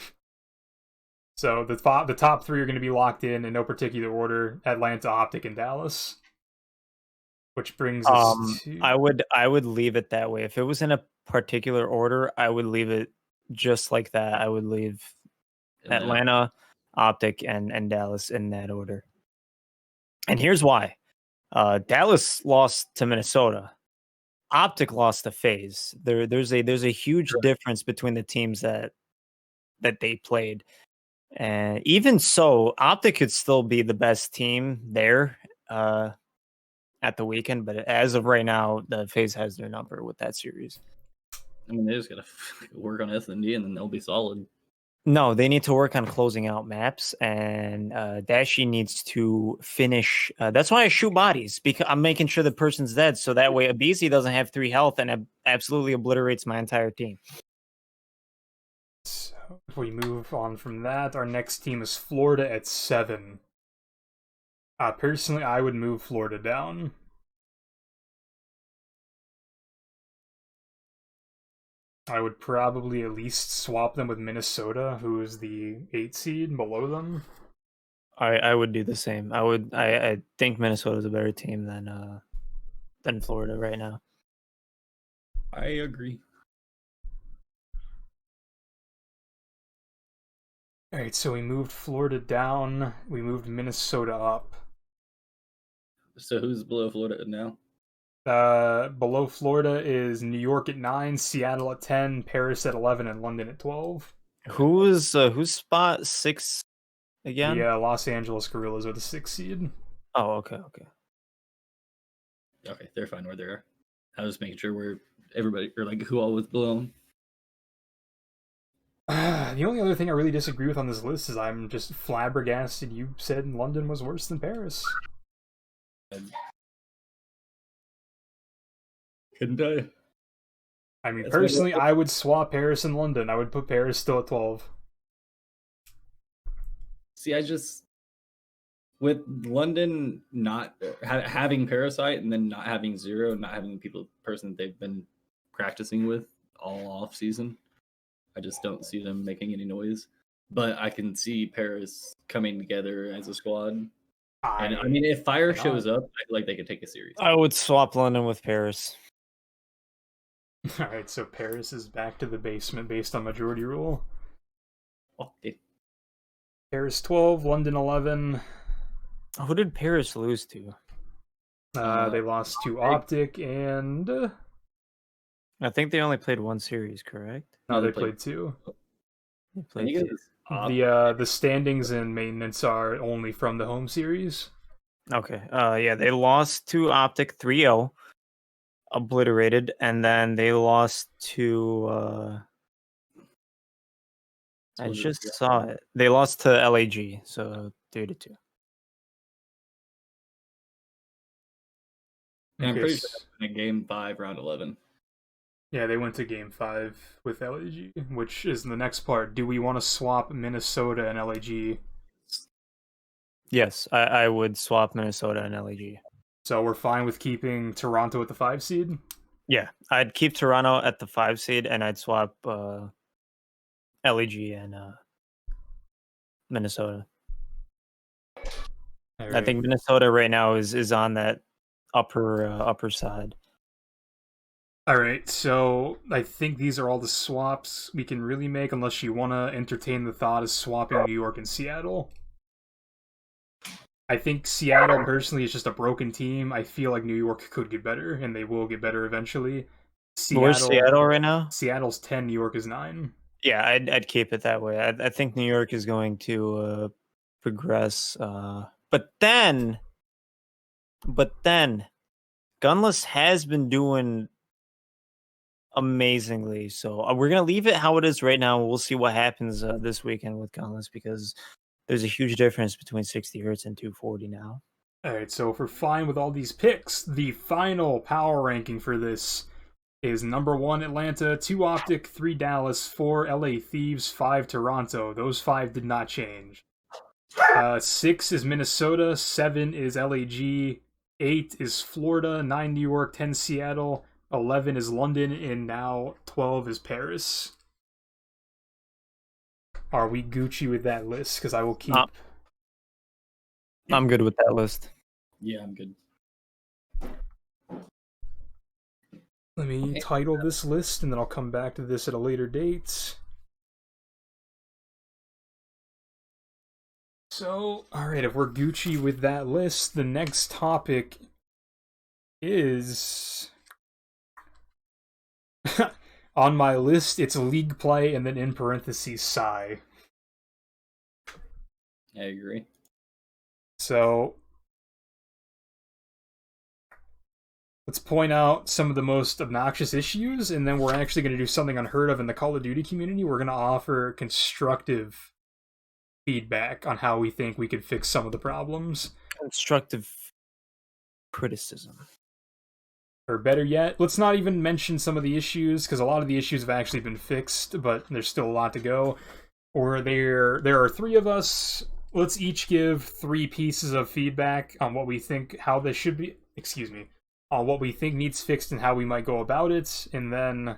So the top 3 are going to be locked in no particular order: Atlanta, Optic, and Dallas. Which brings us to... I would leave it that way. If it was in a particular order, I would leave it just like that. I would leave Atlanta, Optic, and Dallas in that order. And here's why. Dallas lost to Minnesota. Optic lost to FaZe. There's a huge difference between the teams that they played. And even so, Optic could still be the best team there at the weekend, but as of right now, the FaZe has their number with that series. I mean, they just gotta work on S&D and then they'll be solid. No, they need to work on closing out maps, and Dashi needs to finish. That's why I shoot bodies, because I'm making sure the person's dead, so that way Abizi doesn't have 3 health and absolutely obliterates my entire team. So if we move on from that, our next team is Florida at 7. Personally, I would move Florida down. I would probably at least swap them with Minnesota, who is the 8 seed below them. I would do the same. I think Minnesota's a better team than Florida right now. I agree. All right, so we moved Florida down. We moved Minnesota up. So who's below Florida now? Below Florida is New York at 9, Seattle at 10, Paris at 11, and London at 12. Who's spot 6 again? The Los Angeles Gorillas are the 6th seed. Oh, okay. Okay, they're fine where they are. I was making sure where everybody or like who all was below them. The only other thing I really disagree with on this list is I'm just flabbergasted you said London was worse than Paris. Couldn't I? I mean, That's personally, I would swap Paris and London. I would put Paris still at 12. See, I just with London not having Parasite and then not having Zero, not having the person that they've been practicing with all off season. I just don't see them making any noise. But I can see Paris coming together as a squad. And I mean, if Fire shows up, I feel like they could take a series. I would swap London with Paris. All right, so Paris is back to the basement based on majority rule. Okay. Paris 12, London 11. Who did Paris lose to? They lost to Optic and... I think they only played one series, correct? No, they played 2. They played 2. The standings and maintenance are only from the home series. Okay. Yeah, they lost to Optic 3-0, obliterated, and then they lost to I just saw it. They lost to LAG, so 3-2. And I'm pretty sure in Game 5, Round 11. Yeah, they went to Game 5 with LAG, which is the next part. Do we want to swap Minnesota and LAG? Yes, I would swap Minnesota and LAG. So we're fine with keeping Toronto at the 5 seed? Yeah, I'd keep Toronto at the 5 seed, and I'd swap LAG and Minnesota. Right. I think Minnesota right now is on that upper side. All right, so I think these are all the swaps we can really make, unless you want to entertain the thought of swapping New York and Seattle. I think Seattle, personally, is just a broken team. I feel like New York could get better, and they will get better eventually. Where's Seattle right now? Seattle's 10, New York is 9. Yeah, I'd keep it that way. I think New York is going to progress. But then, Gunless has been doing amazingly. So we're going to leave it how it is right now. We'll see what happens this weekend with Gunless, because there's a huge difference between 60 Hz and 240 now. All right, so if we're fine with all these picks, the final power ranking for this is number 1 Atlanta, 2 Optic, 3 Dallas, 4 LA Thieves, 5 Toronto. Those 5 did not change. 6 is Minnesota, 7 is LAG, 8 is Florida, 9 New York, 10 Seattle, 11 is London, and now 12 is Paris. Are we Gucci with that list? Because I will keep... I'm good with that list. Yeah, I'm good. Let me title this list, and then I'll come back to this at a later date. So, alright, if we're Gucci with that list, the next topic is... On my list, it's league play, and then in parentheses, Psy. I agree. So, let's point out some of the most obnoxious issues, and then we're actually going to do something unheard of in the Call of Duty community. We're going to offer constructive feedback on how we think we could fix some of the problems. Constructive criticism. Or better yet, let's not even mention some of the issues, because a lot of the issues have actually been fixed, but there's still a lot to go. Or there are 3 of us. Let's each give 3 pieces of feedback on what we think, how this should be, on what we think needs fixed and how we might go about it, and then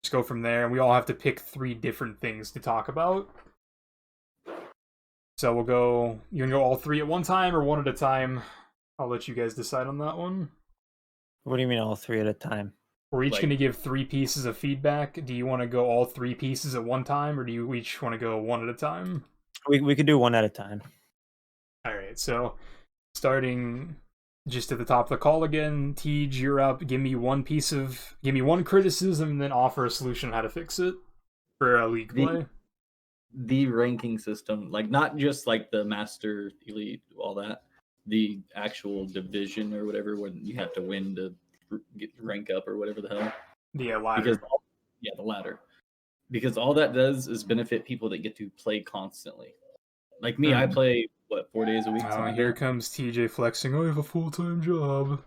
just go from there. And we all have to pick 3 different things to talk about. So we'll go, you're gonna go all 3 at one time or 1 at a time? I'll let you guys decide on that one. What do you mean all 3 at a time? We're each Like- going to give 3 pieces of feedback. Do you want to go all 3 pieces at one time, or do you each want to go one at a time? We could do one at a time. All right, so starting just at the top of the call again, Tej, you're up. Give me one criticism, and then offer a solution on how to fix it for a league play. The ranking system, like not just like the master, elite, all that, the actual division or whatever, when you have to win to get rank up or whatever the hell. The ladder. Because the ladder. Because all that does is benefit people that get to play constantly. Like me, I play 4 days a week. Here comes TJ flexing. I have a full-time job.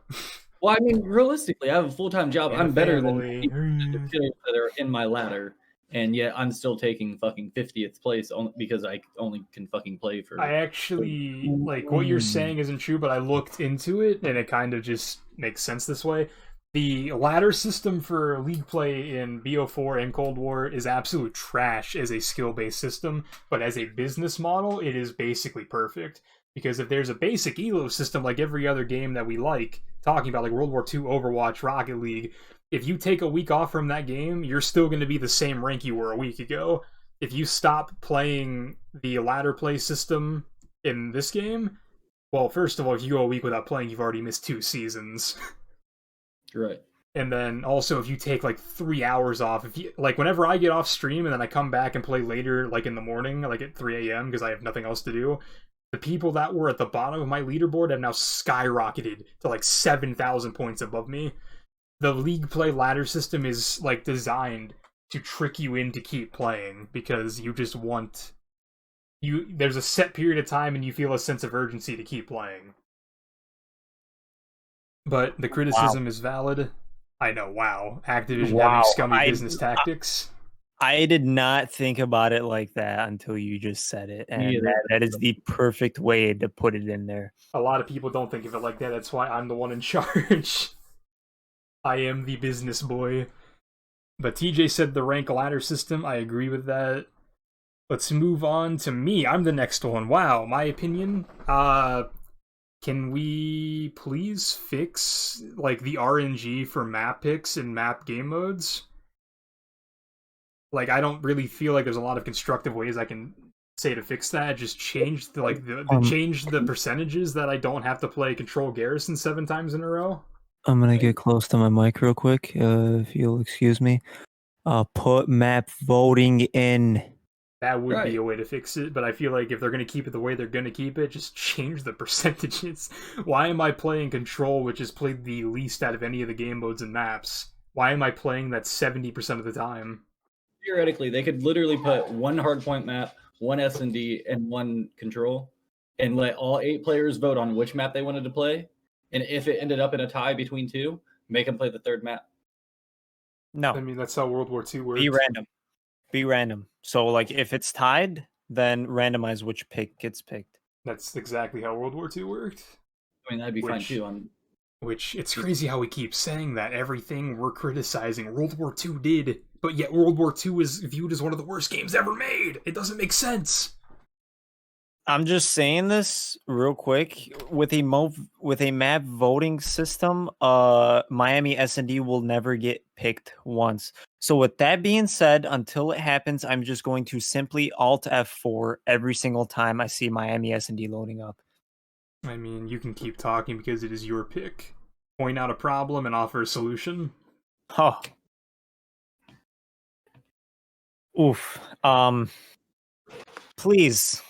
Well, I mean, realistically, I have a full-time job. And I'm better than family. people that are in my ladder, and yet I'm still taking fucking 50th place because I only can fucking play for. I actually like what you're saying isn't true, but I looked into it and it kind of just makes sense this way. The ladder system for league play in BO4 and Cold War is absolute trash as a skill-based system, but as a business model, it is basically perfect. Because if there's a basic elo system like every other game that we like, talking about like World War II, Overwatch, Rocket League, if you take a week off from that game, you're still going to be the same rank you were a week ago. If you stop playing the ladder play system in this game, well, first of all, if you go a week without playing, you've already missed 2 seasons. Right. And then also if you take like 3 hours off, if you like whenever I get off stream and then I come back and play later, like in the morning, like at 3 a.m. because I have nothing else to do, the people that were at the bottom of my leaderboard have now skyrocketed to like 7,000 points above me. The league play ladder system is like designed to trick you in to keep playing because you just want there's a set period of time and you feel a sense of urgency to keep playing. But the criticism is valid. I know, wow. Activision having scummy business tactics. I did not think about it like that until you just said it. And that is the perfect way to put it in there. A lot of people don't think of it like that. That's why I'm the one in charge. I am the business boy. But TJ said the rank ladder system. I agree with that. Let's move on to me. I'm the next one. Wow, my opinion. Can we please fix like the RNG for map picks and map game modes? Like, I don't really feel like there's a lot of constructive ways I can say to fix that. Just change change the percentages that I don't have to play Control Garrison 7 times in a row. I'm gonna get close to my mic real quick, if you'll excuse me. Put map voting in. That would be a way to fix it, but I feel like if they're going to keep it the way they're going to keep it, just change the percentages. Why am I playing Control, which is played the least out of any of the game modes and maps? Why am I playing that 70% of the time? Theoretically, they could literally put 1 hardpoint map, 1 S&D, and 1 Control, and let all 8 players vote on which map they wanted to play. And if it ended up in a tie between 2, make them play the 3rd map. No. I mean, that's how World War II works. Be random. So, like, if it's tied, then randomize which pick gets picked. That's exactly how World War II worked. I mean, that'd be fine too. Which, it's crazy how we keep saying that everything we're criticizing World War II did, but yet World War II is viewed as one of the worst games ever made. It doesn't make sense. I'm just saying this real quick. With a map voting system, Miami S&D will never get picked once. So with that being said, until it happens, I'm just going to simply Alt F4 every single time I see Miami S&D loading up. I mean, you can keep talking because it is your pick. Point out a problem and offer a solution. Oh. Oof. Please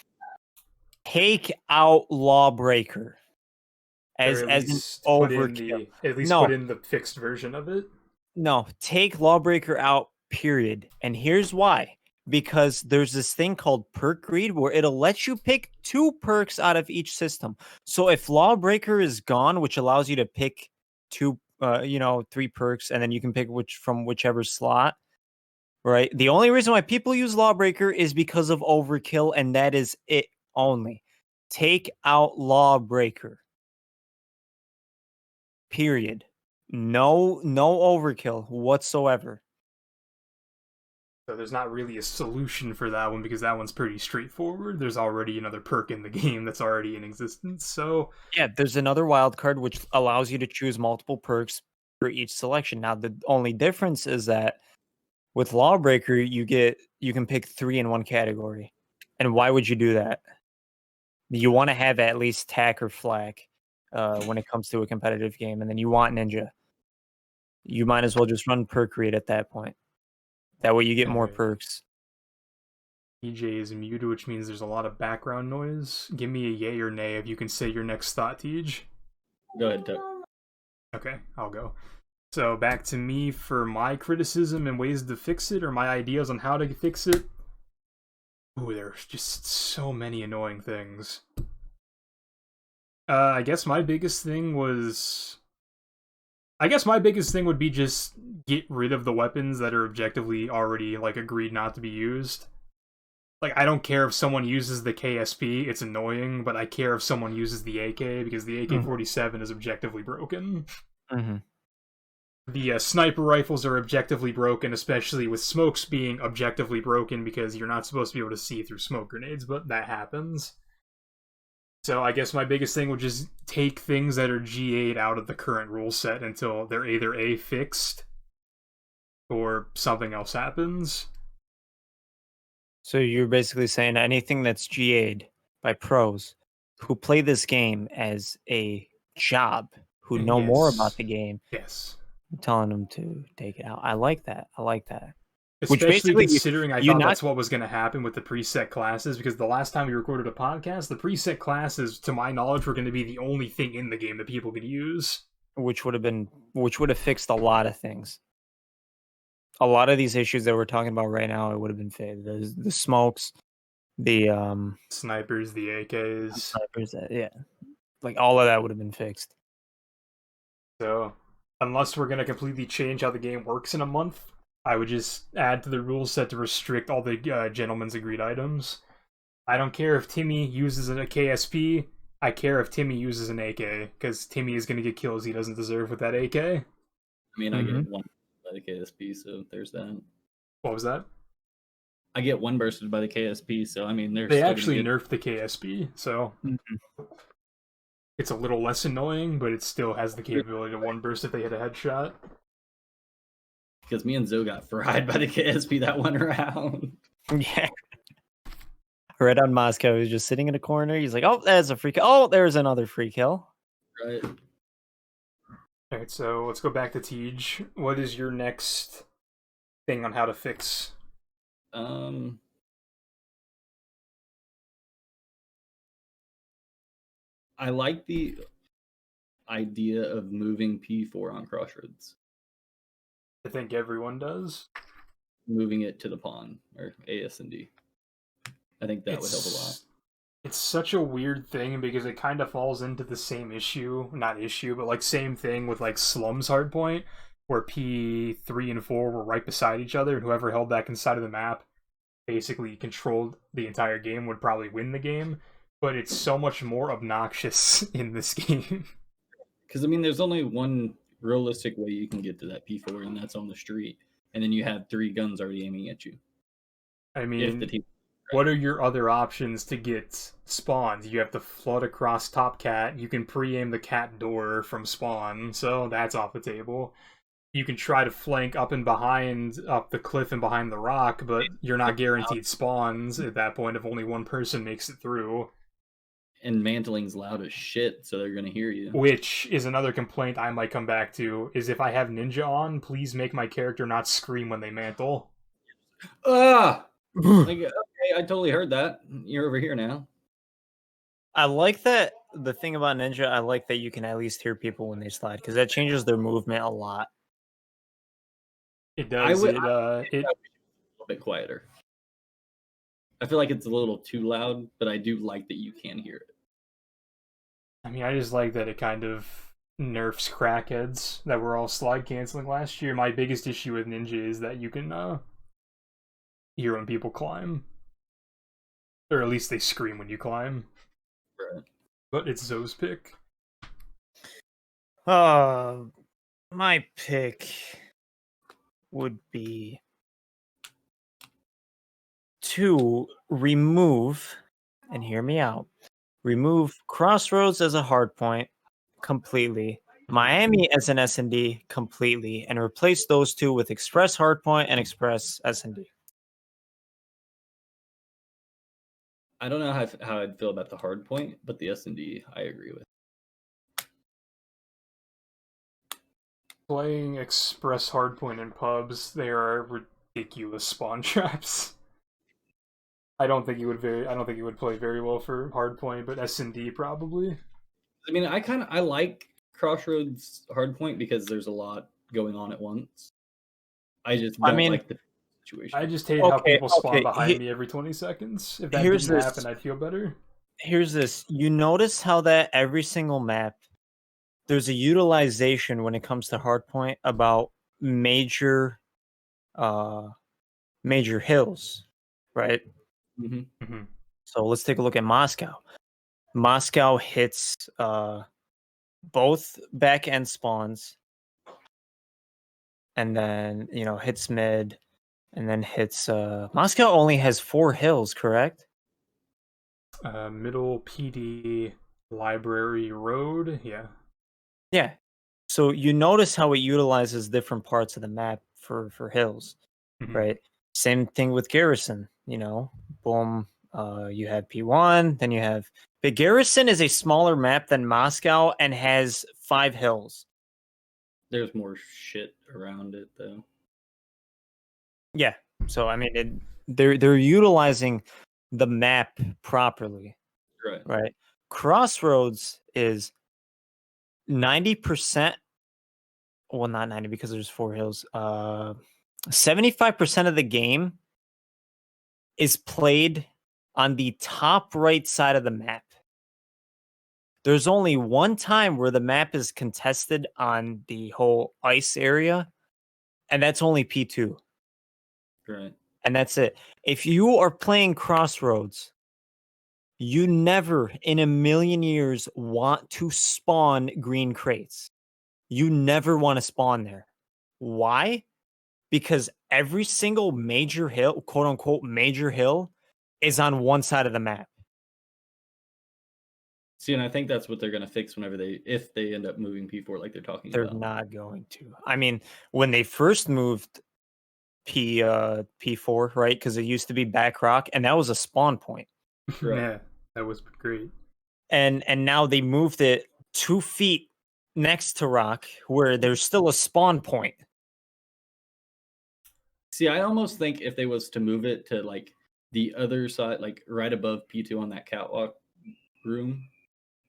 take out Lawbreaker as an overkill. At least put in the fixed version of it. No, take Lawbreaker out, period. And here's why. Because there's this thing called perk greed where it'll let you pick 2 perks out of each system. So if Lawbreaker is gone, which allows you to pick 3 perks, and then you can pick from whichever slot, right? The only reason why people use Lawbreaker is because of overkill, and that is it only. Take out Lawbreaker. Period. No overkill whatsoever. So there's not really a solution for that one because that one's pretty straightforward. There's already another perk in the game that's already in existence. So yeah, there's another wild card which allows you to choose multiple perks for each selection. Now, the only difference is that with Lawbreaker, you can pick 3 in one category. And why would you do that? You want to have at least tack or flak when it comes to a competitive game, and then you want ninja. You might as well just run perk rate at that point. That way you get more Okay. perks. EJ is muted, which means there's a lot of background noise. Give me a yay or nay if you can say your next thought, Tej. Go ahead, Tuck. Okay, I'll go. So back to me for my criticism and ways to fix it, or my ideas on how to fix it. Ooh, there's just so many annoying things. I guess my biggest thing would be just get rid of the weapons that are objectively already like agreed not to be used. Like, I don't care if someone uses the KSP, it's annoying, but I care if someone uses the AK because the AK-47 is objectively broken. Mm-hmm. The sniper rifles are objectively broken, especially with smokes being objectively broken because you're not supposed to be able to see through smoke grenades, but that happens. So I guess my biggest thing would just take things that are G8 out of the current rule set until they're either A, fixed, or something else happens. So you're basically saying anything that's GA'd by pros who play this game as a job, who know more about the game, Yes. I'm telling them to take it out. I like that. Especially considering I thought that's what was going to happen with the preset classes, because the last time we recorded a podcast, the preset classes, to my knowledge, were going to be the only thing in the game that people could use. Which would have fixed a lot of things. A lot of these issues that we're talking about right now, it would have been fixed. The smokes, the snipers, the AKs. Snipers, yeah. Like, all of that would have been fixed. So, unless we're going to completely change how the game works in a month, I would just add to the rule set to restrict all the gentleman's agreed items. I don't care if Timmy uses a KSP. I care if Timmy uses an AK, because Timmy is going to get kills he doesn't deserve with that AK. I mean, I get one by the KSP, so there's that. What was that? I get one bursted by the KSP, so I mean, they actually nerfed the KSP, so it's a little less annoying, but it still has the capability to one burst if they hit a headshot. Because me and Zoe got fried by the KSP that one round. Yeah. Red on Moscow is just sitting in a corner. He's like, "Oh, there's a free kill. Oh, there's another free kill." Right. Alright, so let's go back to Tej. What is your next thing on how to fix? I like the idea of moving P4 on Crossroads. I think everyone does. Moving it to the pawn, or AS and D. I think that would help a lot. It's such a weird thing because it kind of falls into the same issue, not issue, but like same thing with like Slum's hardpoint, where P3 and 4 were right beside each other, and whoever held that inside of the map basically controlled the entire game would probably win the game. But it's so much more obnoxious in this game. Because I mean, there's only one realistic way you can get to that P4, and that's on the street. And then you have 3 guns already aiming at you. I mean, what are your other options to get spawns? You have to flood across Top Cat. You can pre-aim the cat door from spawn, so that's off the table. You can try to flank up and behind, up the cliff and behind the rock, but you're not guaranteed spawns at that point if only one person makes it through. And mantling's loud as shit, so they're going to hear you. Which is another complaint I might come back to, is if I have Ninja on, please make my character not scream when they mantle. Ah! Like, okay, I totally heard that. You're over here now. I like that. The thing about Ninja, I like that you can at least hear people when they slide, because that changes their movement a lot. It does. It's a little bit quieter. I feel like it's a little too loud, but I do like that you can hear it. I mean, I just like that it kind of nerfs crackheads that were all slide canceling last year. My biggest issue with Ninja is that you can hear when people climb. Or at least they scream when you climb. Right. But it's Zoe's pick. My pick would be to remove, and hear me out, remove Crossroads as a hard point completely, Miami as an S&D completely, and replace those two with Express Hardpoint and Express S&D. I don't know how I'd feel about the hard point, but the S&D I agree with. Playing Express Hardpoint in pubs, they are ridiculous spawn traps. I don't think you would play very well for Hardpoint, but S&D probably. I mean, I like Crossroads Hardpoint because there's a lot going on at once. I just don't like the situation. I just hate how people spawn behind me every 20 seconds. If that didn't happen, I'd feel better. Here's this. You notice how that every single map, there's a utilization when it comes to Hardpoint about major hills, right? Mm-hmm. Mm-hmm. So let's take a look at Moscow. Moscow hits both back end spawns, and then hits mid, and then hits. Moscow only has 4 hills, correct? Middle PD Library Road, yeah. Yeah. So you notice how it utilizes different parts of the map for hills, right? Same thing with Garrison. Boom. You have P1, then you have. But Garrison is a smaller map than Moscow and has 5 hills. There's more shit around it, though. Yeah. So I mean, they're utilizing the map properly. Right. Crossroads is 90%. Well, not 90 because there's 4 hills. 75% of the game is played on the top right side of the map. There's only one time where the map is contested on the whole ice area, and that's only P2. Right. And that's it. If you are playing Crossroads, you never in a million years want to spawn green crates. You never want to spawn there. Why? Because every single major hill, quote unquote major hill, is on one side of the map. See, and I think that's what they're going to fix if they end up moving P4 like they're talking about. They're not going to. I mean, when they first moved P4, right? Because it used to be back rock, and that was a spawn point. Right. Yeah, that was great. And now they moved it 2 feet next to rock, where there's still a spawn point. See, I almost think if they was to move it to like the other side, like right above P2 on that catwalk room,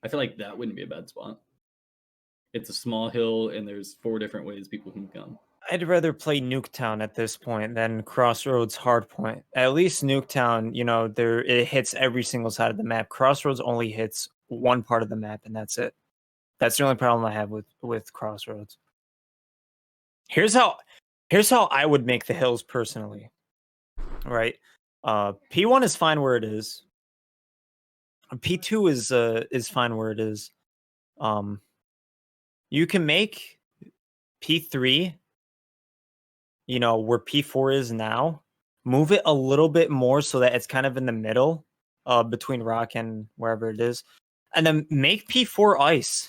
I feel like that wouldn't be a bad spot. It's a small hill, and there's 4 different ways people can come. I'd rather play Nuketown at this point than Crossroads Hardpoint. At least Nuketown, it hits every single side of the map. Crossroads only hits one part of the map, and that's it. That's the only problem I have with Crossroads. Here's how I would make the hills personally. Right? P1 is fine where it is. P2 is fine where it is. You can make P3, where P4 is now, move it a little bit more so that it's kind of in the middle between rock and wherever it is, and then make P4 ice.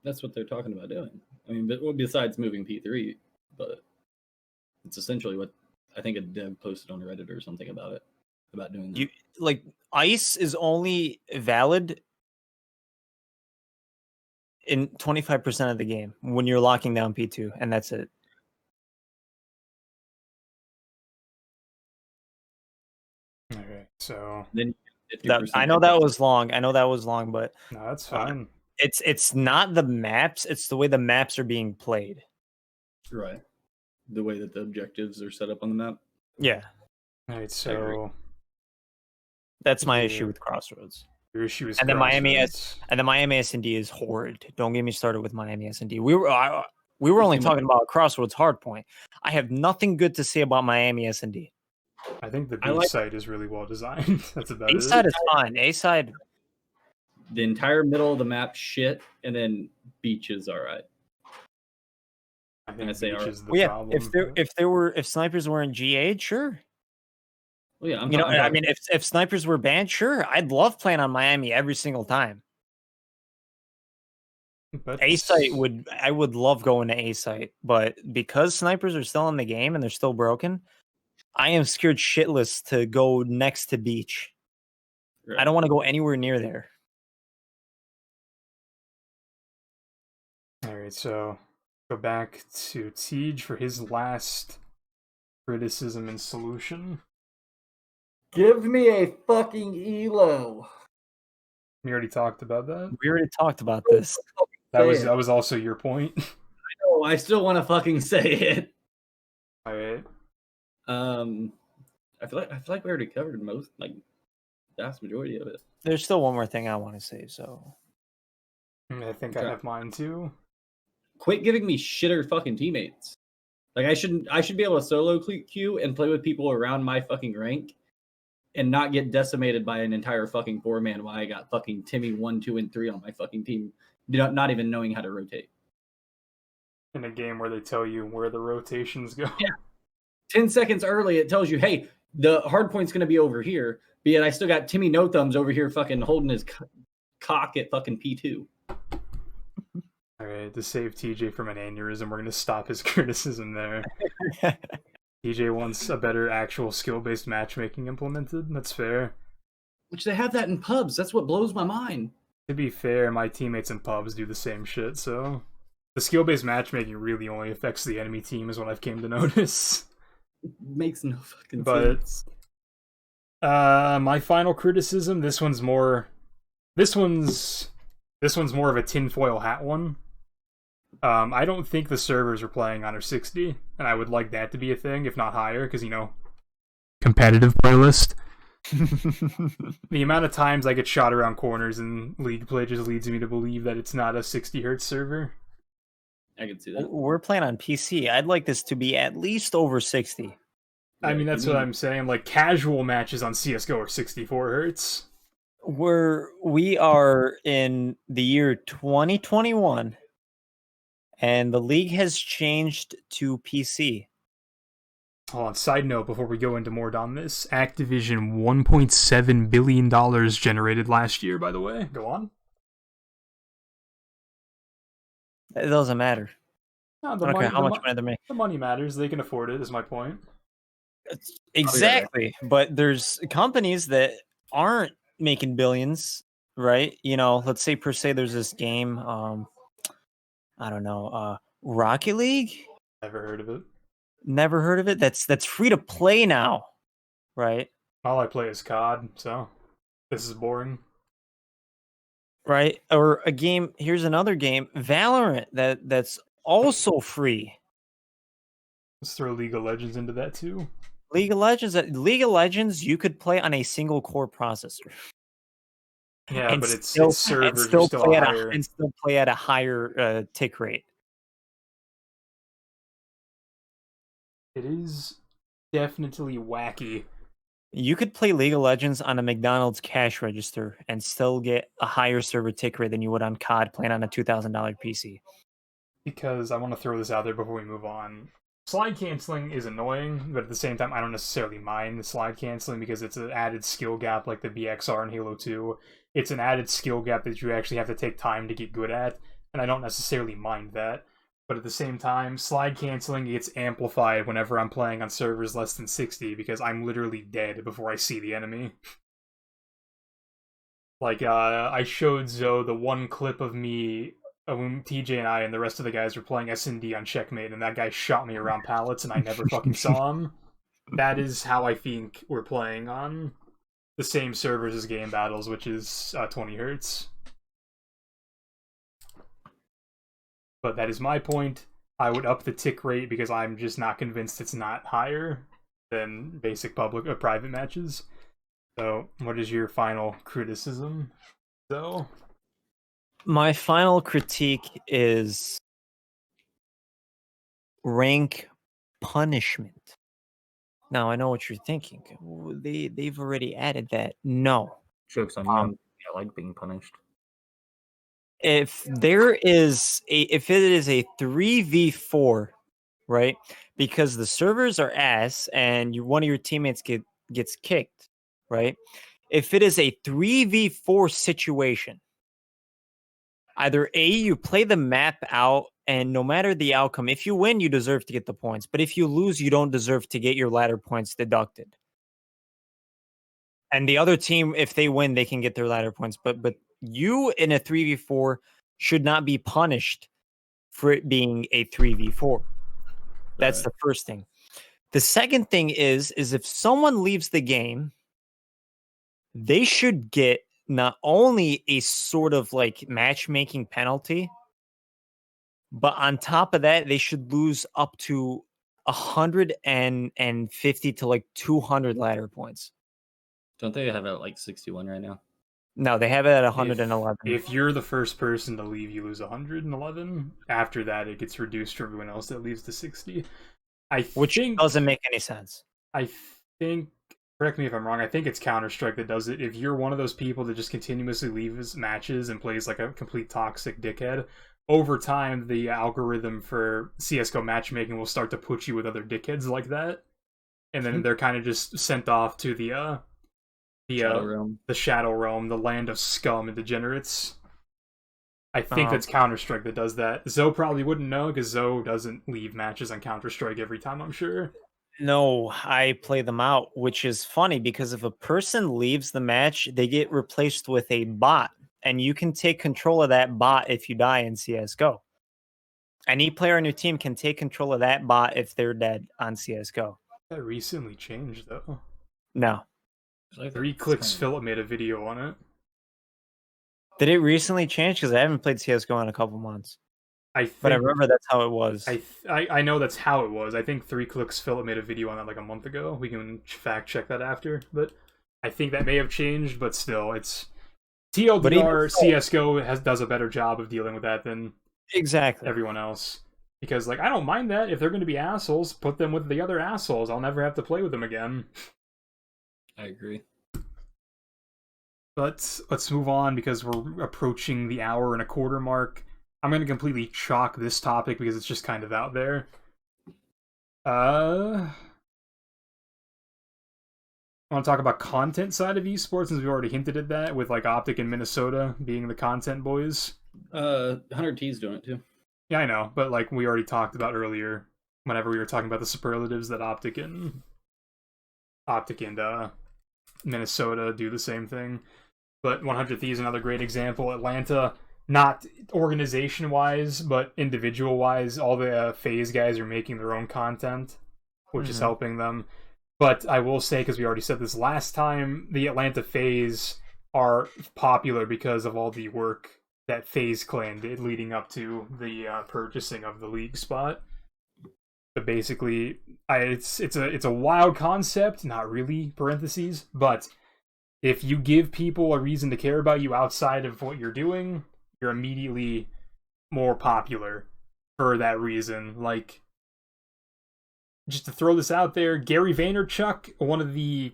That's what they're talking about doing. I mean, besides moving P3, but it's essentially what I think a dev posted on Reddit or something about it, about doing that. Ice is only valid in 25% of the game when you're locking down P2, and that's it. Okay, so then I know that was long. But no, that's fine. It's not the maps; it's the way the maps are being played. Right, the way that the objectives are set up on the map. Yeah. All right, so that's my issue with Crossroads. Your issue is and the Miami S&D is horrid. Don't get me started with Miami S&D. We were only talking about Crossroads Hardpoint. I have nothing good to say about Miami S&D. I think the B side is really well designed. That's about it. A side is fine. A side, the entire middle of the map shit, and then beach is all right. I think beach is the problem. If snipers were in GA, sure. Well, yeah, I mean, if snipers were banned, sure, I'd love playing on Miami every single time. But A site I would love going to A site, but because snipers are still in the game and they're still broken, I am scared shitless to go next to beach. I don't want to go anywhere near there. All right, so go back to Tej for his last criticism and solution. Give me a fucking elo. We already talked about that. We already talked about this. That was also your point. No, I still want to fucking say it. All right. I feel like we already covered most, like, vast majority of it. There's still one more thing I want to say, so I think I have mine too. Quit giving me shitter fucking teammates. Like, I should be able to solo queue and play with people around my fucking rank and not get decimated by an entire fucking 4-man while I got fucking Timmy 1, 2, and 3 on my fucking team, not even knowing how to rotate. In a game where they tell you where the rotations go. Yeah. 10 seconds early, it tells you, hey, the hard point's going to be over here, but yet I still got Timmy No Thumbs over here fucking holding his cock at fucking P2. All right, to save TJ from an aneurysm, we're going to stop his criticism there. TJ wants a better actual skill-based matchmaking implemented. That's fair. Which they have that in pubs. That's what blows my mind. To be fair, my teammates in pubs do the same shit, so the skill-based matchmaking really only affects the enemy team is what I've came to notice. It makes no fucking sense. My final criticism, this one's more of a tinfoil hat one. I don't think the servers are playing on our 60, and I would like that to be a thing, if not higher, because, competitive playlist. The amount of times I get shot around corners in League play just leads me to believe that it's not a 60 hertz server. I can see that. We're playing on PC. I'd like this to be at least over 60. I mean, that's what I'm saying. Like, casual matches on CSGO are 64 hertz. We are in the year 2021, and the league has changed to PC. Hold on, side note before we go into more on this, Activision $1.7 billion generated last year, by the way. Go on. It doesn't matter. No, I don't care how much money they make. The money matters. They can afford it, is my point. Exactly. But there's companies that aren't making billions, right? Let's say per se there's this game, I don't know, Rocket League? Never heard of it. Never heard of it? That's free to play now, right? All I play is COD, so this is boring. Right? Or a game, here's another game, Valorant, that's also free. Let's throw League of Legends into that too. League of Legends, you could play on a single core processor. Yeah, and but it's servers and still still play higher. and still play at a higher tick rate. It is definitely wacky. You could play League of Legends on a McDonald's cash register and still get a higher server tick rate than you would on COD playing on a $2,000 PC. Because I want to throw this out there before we move on. Slide canceling is annoying, but at the same time, I don't necessarily mind the slide canceling because it's an added skill gap like the BXR in Halo 2. It's an added skill gap that you actually have to take time to get good at, and I don't necessarily mind that. But at the same time, slide canceling gets amplified whenever I'm playing on servers less than 60 because I'm literally dead before I see the enemy. Like, I showed Zoe the one clip of me when TJ and I and the rest of the guys were playing S&D on Checkmate, and that guy shot me around pallets, and I never fucking saw him. That is how I think we're playing on the same servers as Game Battles, which is 20 hertz. But that is my point. I would up the tick rate because I'm just not convinced it's not higher than basic public or private matches. So, what is your final criticism, though? My final critique is rank punishment. Now, I know what you're thinking. They've already added that. No. Joke's on you. I like being punished. If it is a 3v4, right? Because the servers are ass and one of your teammates gets kicked, right? If it is a 3v4 situation, Either A, you play the map out, and no matter the outcome, if you win, you deserve to get the points. But if you lose, you don't deserve to get your ladder points deducted. And the other team, if they win, they can get their ladder points. But you in a 3v4 should not be punished for it being a 3v4. That's the first thing. The second thing is if someone leaves the game, they should get not only a sort of like matchmaking penalty, but on top of that, they should lose up to 150 to like 200 ladder points. Don't they have it at like 61 right now? No, they have it at 111. If you're the first person to leave, you lose 111. After that, it gets reduced for everyone else that leaves to 60. Which doesn't make any sense. I think, correct me if I'm wrong, I think it's Counter-Strike that does it. If you're one of those people that just continuously leaves matches and plays like a complete toxic dickhead, over time, the algorithm for CSGO matchmaking will start to put you with other dickheads like that. And then they're kind of just sent off to the Shadow Realm, the land of scum and degenerates. I think that's Counter-Strike that does that. Zoe probably wouldn't know, because Zoe doesn't leave matches on Counter-Strike every time, I'm sure. No, I play them out, which is funny, because if a person leaves the match, they get replaced with a bot, and you can take control of that bot if you die in CSGO. Any player on your team can take control of that bot if they're dead on CSGO. That recently changed, though. No. 3 Clicks Philip made a video on it. Did it recently change? Because I haven't played CSGO in a couple months. But I remember that's how it was. I know that's how it was. I think 3 Clicks Philip made a video on that like a month ago. We can fact check that after. But I think that may have changed, but still, it's... TLDR, CSGO does a better job of dealing with that than everyone else. Because, like, I don't mind that. If they're going to be assholes, put them with the other assholes. I'll never have to play with them again. I agree. But let's move on, because we're approaching the hour and a quarter mark. I'm going to completely chalk this topic because it's just kind of out there. I want to talk about content side of esports, since we already hinted at that, with like Optic and Minnesota being the content boys. 100T's doing it too. Yeah, I know, but like we already talked about earlier, whenever we were talking about the superlatives, that Optic and Minnesota do the same thing. But 100 Thieves is another great example. Atlanta, not organization-wise, but individual-wise, all the FaZe guys are making their own content, which is helping them. But I will say, because we already said this last time, the Atlanta FaZe are popular because of all the work that FaZe Clan did leading up to the purchasing of the league spot. But basically, it's a wild concept, not really, parentheses, but if you give people a reason to care about you outside of what you're doing, you're immediately more popular for that reason. Like, just to throw this out there, Gary Vaynerchuk, one of the,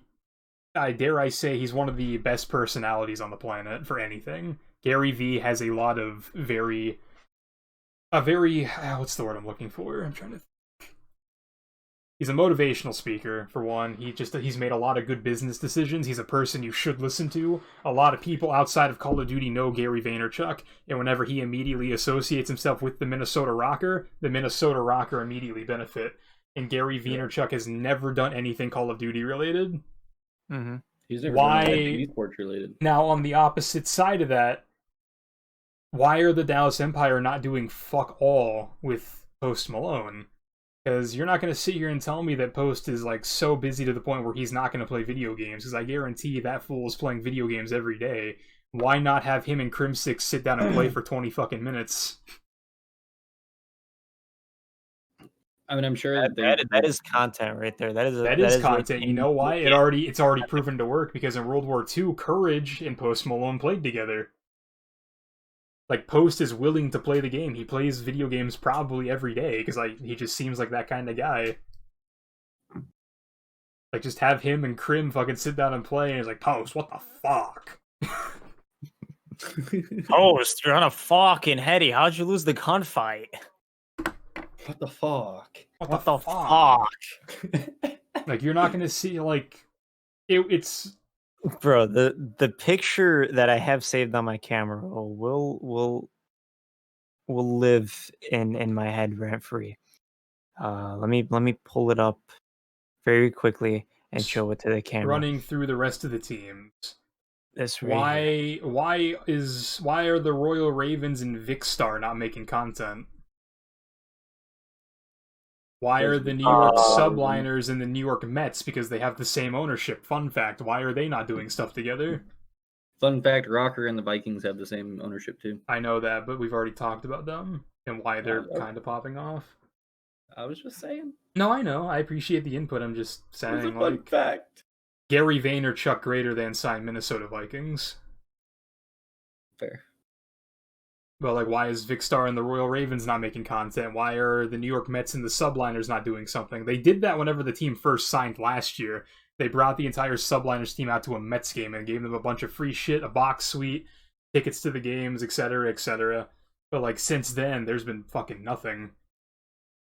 dare I say, he's one of the best personalities on the planet for anything. Gary V has a lot of very, what's the word I'm looking for? I'm trying to He's a motivational speaker, for one. He's made a lot of good business decisions. He's a person you should listen to. A lot of people outside of Call of Duty know Gary Vaynerchuk, and whenever he immediately associates himself with the Minnesota Rocker immediately benefit. And Gary Vaynerchuk has never done anything Call of Duty related. Mm-hmm. He's never done anything esports related. Now, on the opposite side of that, why are the Dallas Empire not doing fuck all with Post Malone? Because you're not going to sit here and tell me that Post is like so busy to the point where he's not going to play video games. Because I guarantee that fool is playing video games every day. Why not have him and Crimsix sit down and play for 20 fucking minutes? I mean, I'm sure that is content right there. That is content. Like, you know why? It's already proven to work, because in World War II, Courage and Post Malone played together. Like, Post is willing to play the game. He plays video games probably every day, because he just seems like that kind of guy. Like, just have him and Crim fucking sit down and play, and it's like, Post, what the fuck? Post, you're on a fucking heady. How'd you lose the gunfight? What the fuck? What the fuck? Like, you're not gonna see, like, it's... Bro, the picture that I have saved on my camera roll will will live in my head rent free. Let me pull it up very quickly and show it to the camera. Running through the rest of the teams. This right here. Why are the Royal Ravens and Vicstar not making content? Why are the New York Subliners and the New York Mets, because they have the same ownership? Fun fact, why are they not doing stuff together? Fun fact, Rocker and the Vikings have the same ownership too. I know that, but we've already talked about them and why they're kind of popping off. I was just saying. No, I know. I appreciate the input. I'm just saying, It's a fun fact. Gary Vaynerchuk greater than signed Minnesota Vikings. Fair. Well, like, why is Vicstar and the Royal Ravens not making content? Why are the New York Mets and the Subliners not doing something? They did that whenever the team first signed last year. They brought the entire Subliners team out to a Mets game and gave them a bunch of free shit, a box suite, tickets to the games, etc., etc. But, like, since then, there's been fucking nothing.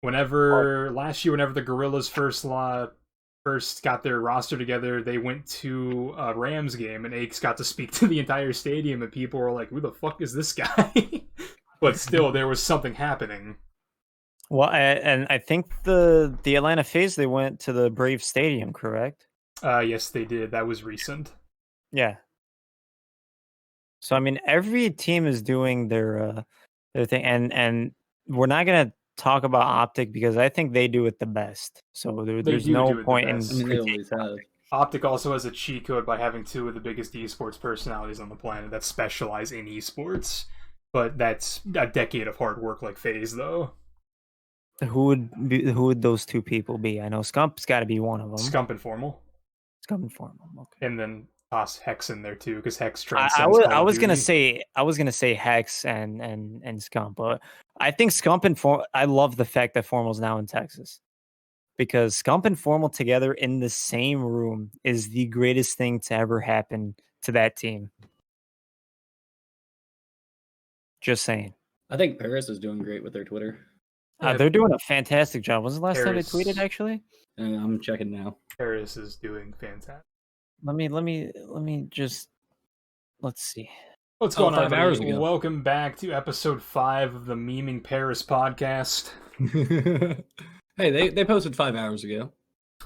Last year, whenever the Gorillas first got their roster together, they went to a Rams game, and Akes got to speak to the entire stadium, and people were like, who the fuck is this guy? But still, there was something happening. Well, and I think the Atlanta FaZe, they went to the Brave Stadium, correct? Yes, they did. That was recent. Yeah. So, I mean, every team is doing their thing, and we're not gonna talk about Optic because I think they do it the best. So there's no point in. I mean, they always have. Optic also has a cheat code by having two of the biggest esports personalities on the planet that specialize in esports. But that's a decade of hard work like FaZe, though. Who would those two people be? I know Scump's got to be one of them. Scump and Formal. Scump and Formal. Okay. And then toss Hex in there too, because Hex transcends. I was gonna say Hex and Scump, but I think Scump and Formal. I love the fact that Formal's now in Texas, because Scump and Formal together in the same room is the greatest thing to ever happen to that team. Just saying. I think Paris is doing great with their Twitter. They're doing a fantastic job. When's the last time they tweeted? Actually, I'm checking now. Paris is doing fantastic. Let me just let's see. What's going on, 5 hours ago? Welcome back to episode 5 of the Memeing Paris podcast. Hey, they posted 5 hours ago.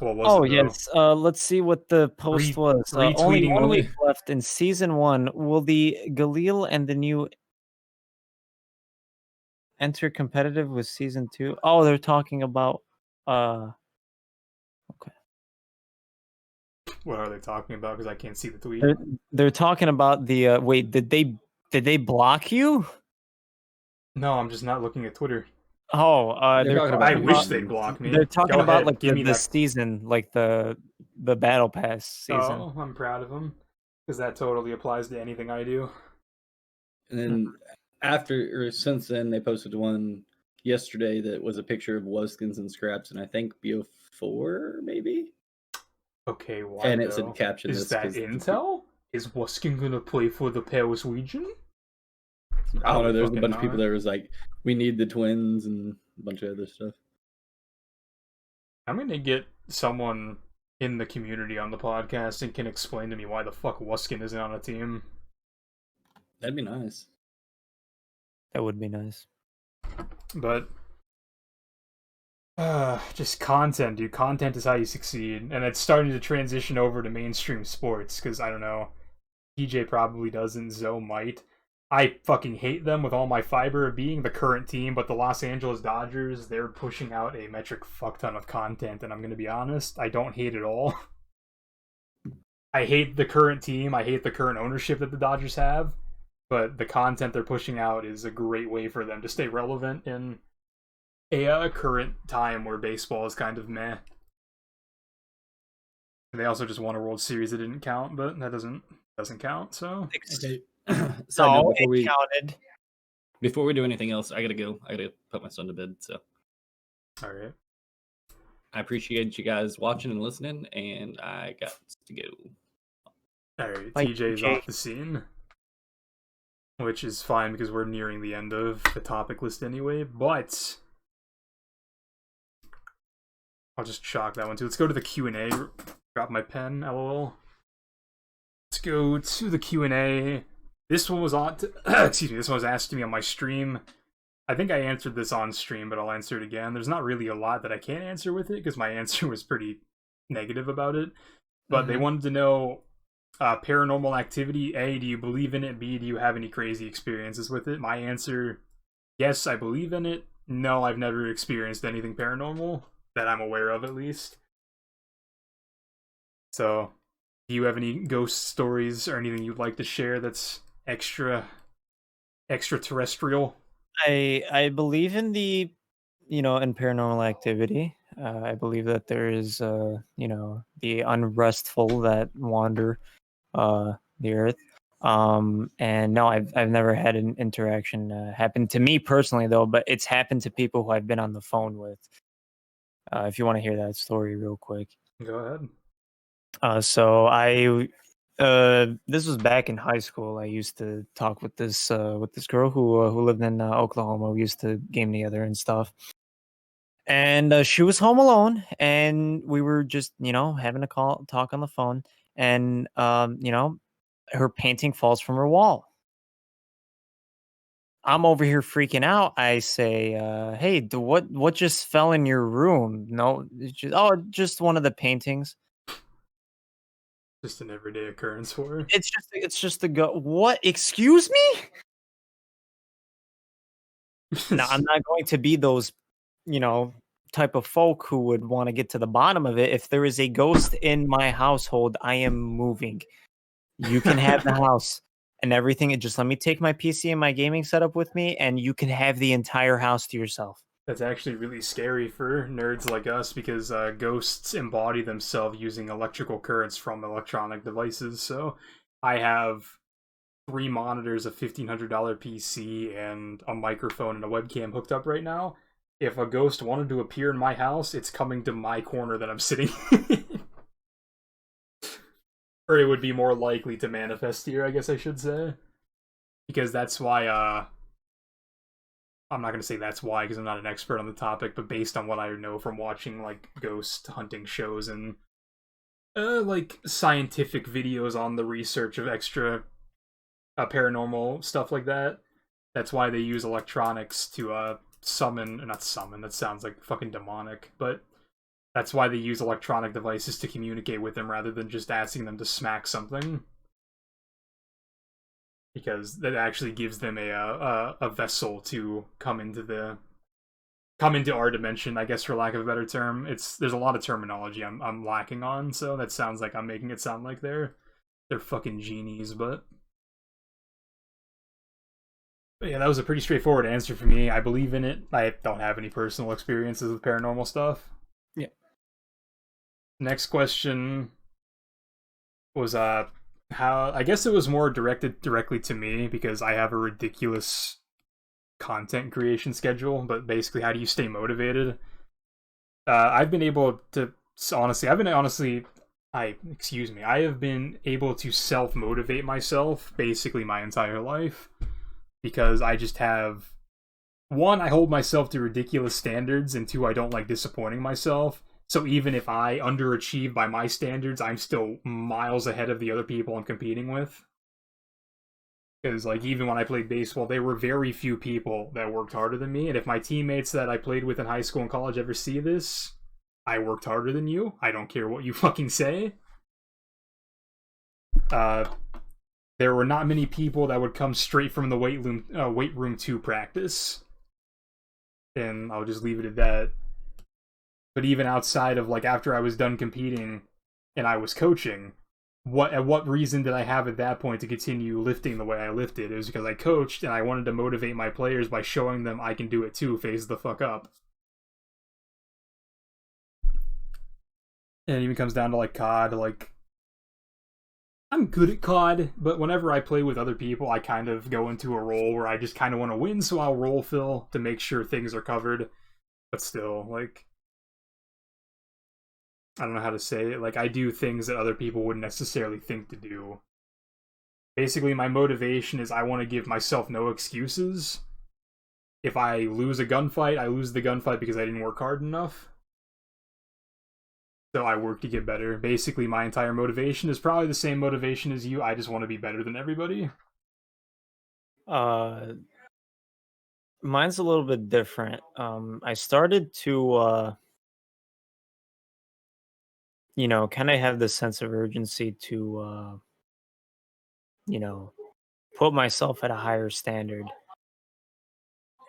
What was it, yes. Let's see what the post was. Only 1 week left in season 1. Will the Galil and the new enter competitive with season 2? Oh, they're talking about okay. What are they talking about? Because I can't see the tweet. They're talking about the wait, did they block you? No, I'm just not looking at Twitter. Oh, they're talking about, I wish they blocked me. They're talking about like the season, like the battle pass season. Oh, I'm proud of them, because that totally applies to anything I do. And then since then, they posted one yesterday that was a picture of Wuskins and Scraps, and I think BO4 maybe. Okay, why? And it said caption. Is that intel? Is Wuskin gonna play for the Paris region? I don't know. There's a bunch of people that was like, "We need the twins" and a bunch of other stuff. I'm gonna get someone in the community on the podcast and can explain to me why the fuck Wuskin isn't on a team. That'd be nice. That would be nice. But just content, dude. Content is how you succeed, and it's starting to transition over to mainstream sports. Because I don't know, TJ probably doesn't. Zoe might. I fucking hate them with all my fiber of being, the current team, but the Los Angeles Dodgers, they're pushing out a metric fuck ton of content, and I'm gonna be honest, I don't hate it all. I hate the current team. I hate the current ownership that the Dodgers have. But the content they're pushing out is a great way for them to stay relevant in a current time where baseball is kind of meh. And they also just won a World Series that didn't count, but that doesn't count, so... Okay. So it counted. Before we do anything else, I gotta go. I gotta put my son to bed, so... Alright. I appreciate you guys watching and listening, and I got to go. Alright, TJ's off the scene. Which is fine because we're nearing the end of the topic list anyway, but I'll just chalk that one too. Let's go to the Q&A. Drop my pen, lol. Let's go to the Q&A. This one was on excuse me, this one was asked to me on my stream I think I answered this on stream, but I'll answer it again. There's not really a lot that I can't answer with it because my answer was pretty negative about it. But they wanted to know paranormal activity. A, do you believe in it? B, do you have any crazy experiences with it? My answer, yes, I believe in it. No, I've never experienced anything paranormal that I'm aware of, at least. So, do you have any ghost stories or anything you'd like to share that's extraterrestrial? I believe in the, in paranormal activity. I believe that there is, the unrestful that wander the earth. And no, I've never had an interaction happen to me personally though, but it's happened to people who I've been on the phone with. If you want to hear that story real quick. Go ahead. So this was back in high school. I used to talk with this girl who lived in Oklahoma. We used to game together and stuff. And she was home alone, and we were just having a talk on the phone, and her painting falls from her wall. I'm over here freaking out. I say, "Hey, what just fell in your room?" No, just one of the paintings. Just an everyday occurrence for her. It's just the go. What? Excuse me? Now, I'm not going to be those, type of folk who would want to get to the bottom of it. If there is a ghost in my household, I am moving. You can have the house and everything. And just let me take my PC and my gaming setup with me, and you can have the entire house to yourself. That's actually really scary for nerds like us because ghosts embody themselves using electrical currents from electronic devices. So I have 3 monitors, a $1,500 PC, and a microphone and a webcam hooked up right now. If a ghost wanted to appear in my house, it's coming to my corner that I'm sitting in. Or it would be more likely to manifest here, I guess I should say. Because that's why, I'm not going to say that's why, because I'm not an expert on the topic, but based on what I know from watching, like, ghost hunting shows and, like, scientific videos on the research of extra paranormal stuff like that, that's why they use electronics to, not summon, that sounds like fucking demonic, but that's why they use electronic devices to communicate with them rather than just asking them to smack something. Because that actually gives them a vessel to come into our dimension, I guess, for lack of a better term. There's a lot of terminology I'm lacking on, so that sounds like I'm making it sound like they're fucking genies, but yeah, that was a pretty straightforward answer for me. I believe in it. I don't have any personal experiences with paranormal stuff. Yeah. Next question was how, I guess it was more directed directly to me because I have a ridiculous content creation schedule, but basically how do you stay motivated? I have been able to self-motivate myself basically my entire life. Because I just have, 1, I hold myself to ridiculous standards, and 2, I don't like disappointing myself. So even if I underachieve by my standards, I'm still miles ahead of the other people I'm competing with. Because, like, even when I played baseball, there were very few people that worked harder than me, and if my teammates that I played with in high school and college ever see this, I worked harder than you. I don't care what you fucking say. There were not many people that would come straight from the weight room to practice. And I'll just leave it at that. But even outside of, like, after I was done competing and I was coaching, what reason did I have at that point to continue lifting the way I lifted? It was because I coached and I wanted to motivate my players by showing them I can do it too, phase the fuck up. And it even comes down to, like, COD, like, I'm good at COD, but whenever I play with other people, I kind of go into a role where I just kind of want to win, so I'll role fill to make sure things are covered. But still, like, I don't know how to say it. Like, I do things that other people wouldn't necessarily think to do. Basically, my motivation is I want to give myself no excuses. If I lose a gunfight, I lose the gunfight because I didn't work hard enough. So I work to get better. Basically, my entire motivation is probably the same motivation as you. I just want to be better than everybody. Mine's a little bit different. I started to, kind of have this sense of urgency to, you know, put myself at a higher standard.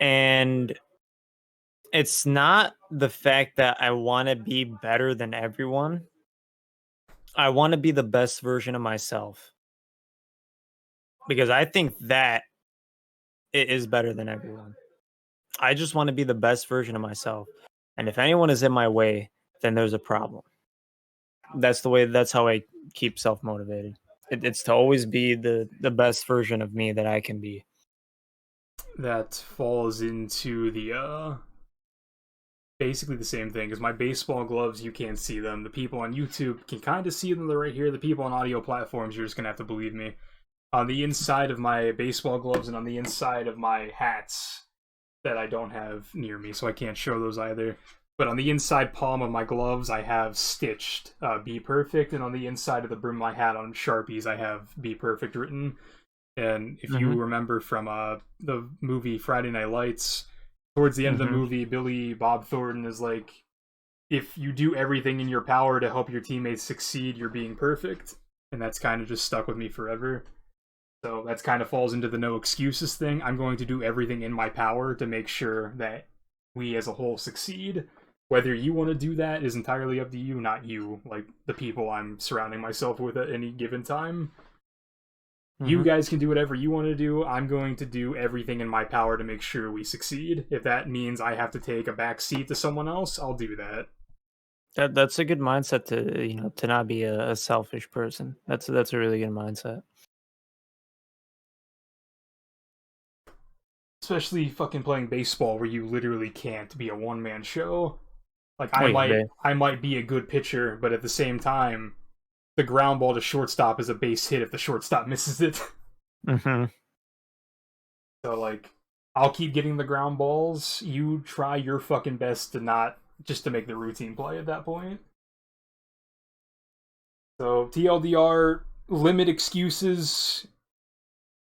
And it's not the fact that I want to be better than everyone. I want to be the best version of myself because I think that it is better than everyone. I just want to be the best version of myself. And if anyone is in my way, then there's a problem. That's how I keep self motivated. It's to always be the best version of me that I can be. That falls into the basically the same thing. Because my baseball gloves, you can't see them. The people on YouTube can kind of see them. They're right here. The people on audio platforms, you're just gonna have to believe me. On the inside of my baseball gloves and on the inside of my hats that I don't have near me, so I can't show those either. But on the inside palm of my gloves, I have stitched "Be Perfect," and on the inside of the brim of my hat on Sharpies, I have "Be Perfect" written. And if you remember from the movie Friday Night Lights, towards the end of the movie, Billy Bob Thornton is like, if you do everything in your power to help your teammates succeed, you're being perfect. And that's kind of just stuck with me forever. So that's kind of falls into the no excuses thing. I'm going to do everything in my power to make sure that we as a whole succeed. Whether you want to do that is entirely up to you, not you, like the people I'm surrounding myself with at any given time. You guys can do whatever you want to do. I'm going to do everything in my power to make sure we succeed. If that means I have to take a back seat to someone else, I'll do that. That's a good mindset to not be a selfish person. That's a really good mindset. Especially fucking playing baseball where you literally can't be a one-man show. Like Wait, I might be a good pitcher, but at the same time, the ground ball to shortstop is a base hit if the shortstop misses it. mm-hmm. So like, I'll keep getting the ground balls. You try your fucking best to not just to make the routine play at that point. So TLDR, limit excuses.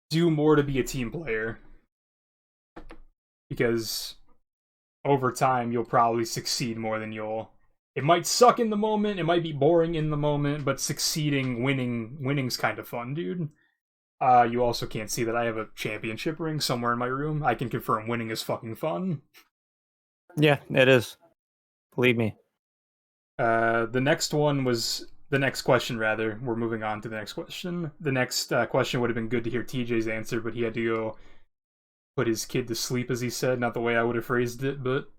Do more to be a team player. Because over time, you'll probably succeed more than you'll... It might suck in the moment, it might be boring in the moment, but succeeding, winning's kind of fun, dude. You also can't see that I have a championship ring somewhere in my room. I can confirm winning is fucking fun. Yeah, it is. Believe me. The next question, rather. We're moving on to the next question. The next question would have been good to hear TJ's answer, but he had to go put his kid to sleep, as he said. Not the way I would have phrased it, but...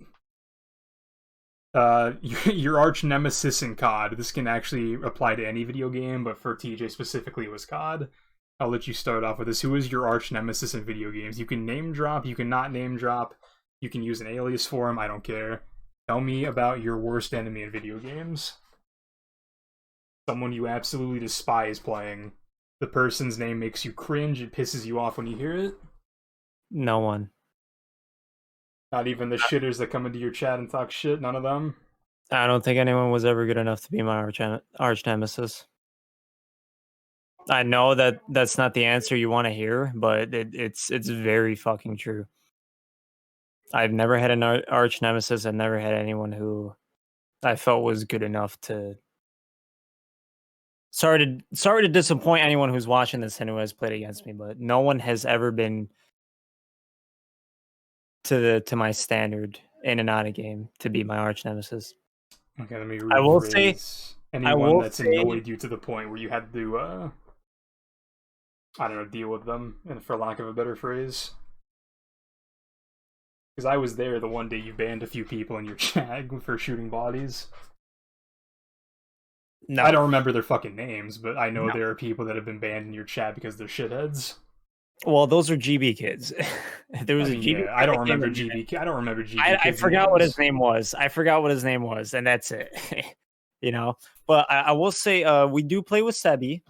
your arch nemesis in COD. This can actually apply to any video game, but for TJ specifically, it was COD. I'll let you start off with this. Who is your arch nemesis in video games? You can name drop, you can not name drop, you can use an alias for him, I don't care. Tell me about your worst enemy in video games. Someone you absolutely despise playing. The person's name makes you cringe, it pisses you off when you hear it. No one. Not even the shitters that come into your chat and talk shit, none of them? I don't think anyone was ever good enough to be my arch nemesis. I know that that's not the answer you want to hear, but it's very fucking true. I've never had an arch nemesis. I've never had anyone who I felt was good enough to. Sorry to disappoint anyone who's watching this and who has played against me, but no one has ever been to my standard in and out of game to be my arch nemesis. Okay, let me I will say anyone that's annoyed you to the point where you had to I don't know, deal with them, and for lack of a better phrase. Because I was there the one day you banned a few people in your chat for shooting bodies. No. I don't remember their fucking names, but I know there are people that have been banned in your chat because they're shitheads. Well, those are GB kids. There was a GB. Yeah, I don't remember GB. I don't remember GB. I forgot what his name was. And that's it. But I will say, we do play with Sebi.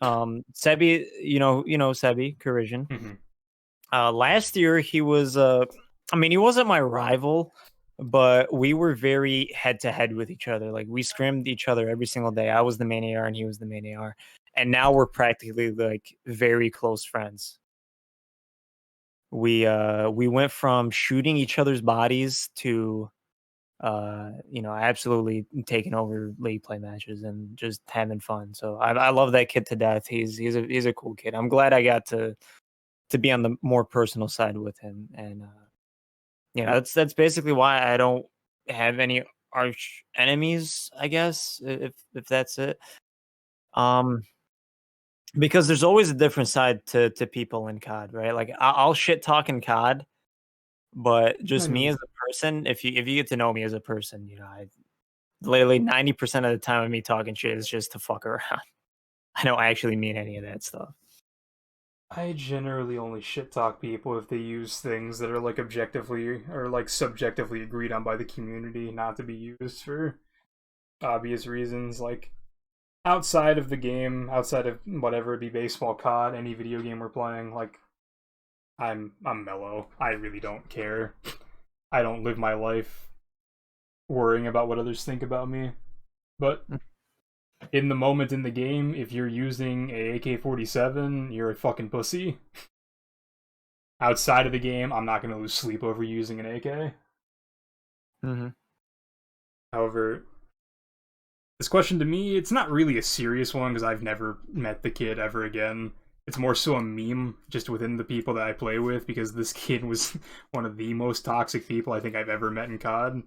Sebi, you know Sebi Corrigan. Mm-hmm. Last year he was. He wasn't my rival, but we were very head to head with each other. Like we scrimmed each other every single day. I was the main AR and he was the main AR. And now we're practically like very close friends. we went from shooting each other's bodies to absolutely taking over league play matches and just having fun. So I love that kid to death. He's a cool kid. I'm glad I got to be on the more personal side with him, and that's basically why I don't have any arch enemies, I guess, if that's it. Because there's always a different side to people in COD, right? Like I'll shit talk in COD, but just me as a person, if you get to know me as a person, I literally 90% of the time of me talking shit is just to fuck around. I don't actually mean any of that stuff. I generally only shit talk people if they use things that are like objectively or like subjectively agreed on by the community, not to be used for obvious reasons. Like outside of the game, outside of whatever it be, baseball, COD, any video game we're playing, like I'm mellow. I really don't care. I don't live my life worrying about what others think about me. But in the moment in the game, if you're using a AK-47, you're a fucking pussy. Outside of the game, I'm not going to lose sleep over using an AK. Mm-hmm. However, this question to me, it's not really a serious one because I've never met the kid ever again. It's more so a meme just within the people that I play with because this kid was one of the most toxic people I think I've ever met in COD.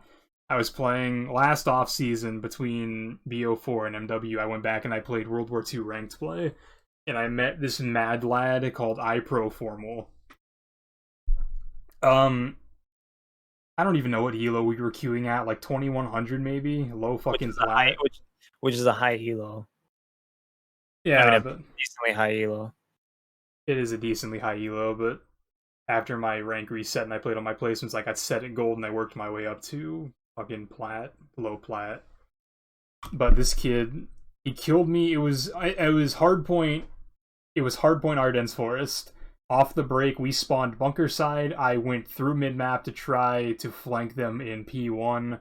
I was playing last off-season between BO4 and MW. I went back and I played World War II ranked play, and I met this mad lad called iProformal. I don't even know what elo we were queuing at, like 2100 maybe, low fucking flat. Which is a high elo. Yeah, but decently high elo. It is a decently high elo, but after my rank reset and I played on my placements, I got set at gold and I worked my way up to fucking plat, low plat. But this kid, he killed me. It was hardpoint. It was hardpoint Ardennes Forest. Off the break, we spawned bunker side. I went through mid map to try to flank them in P1.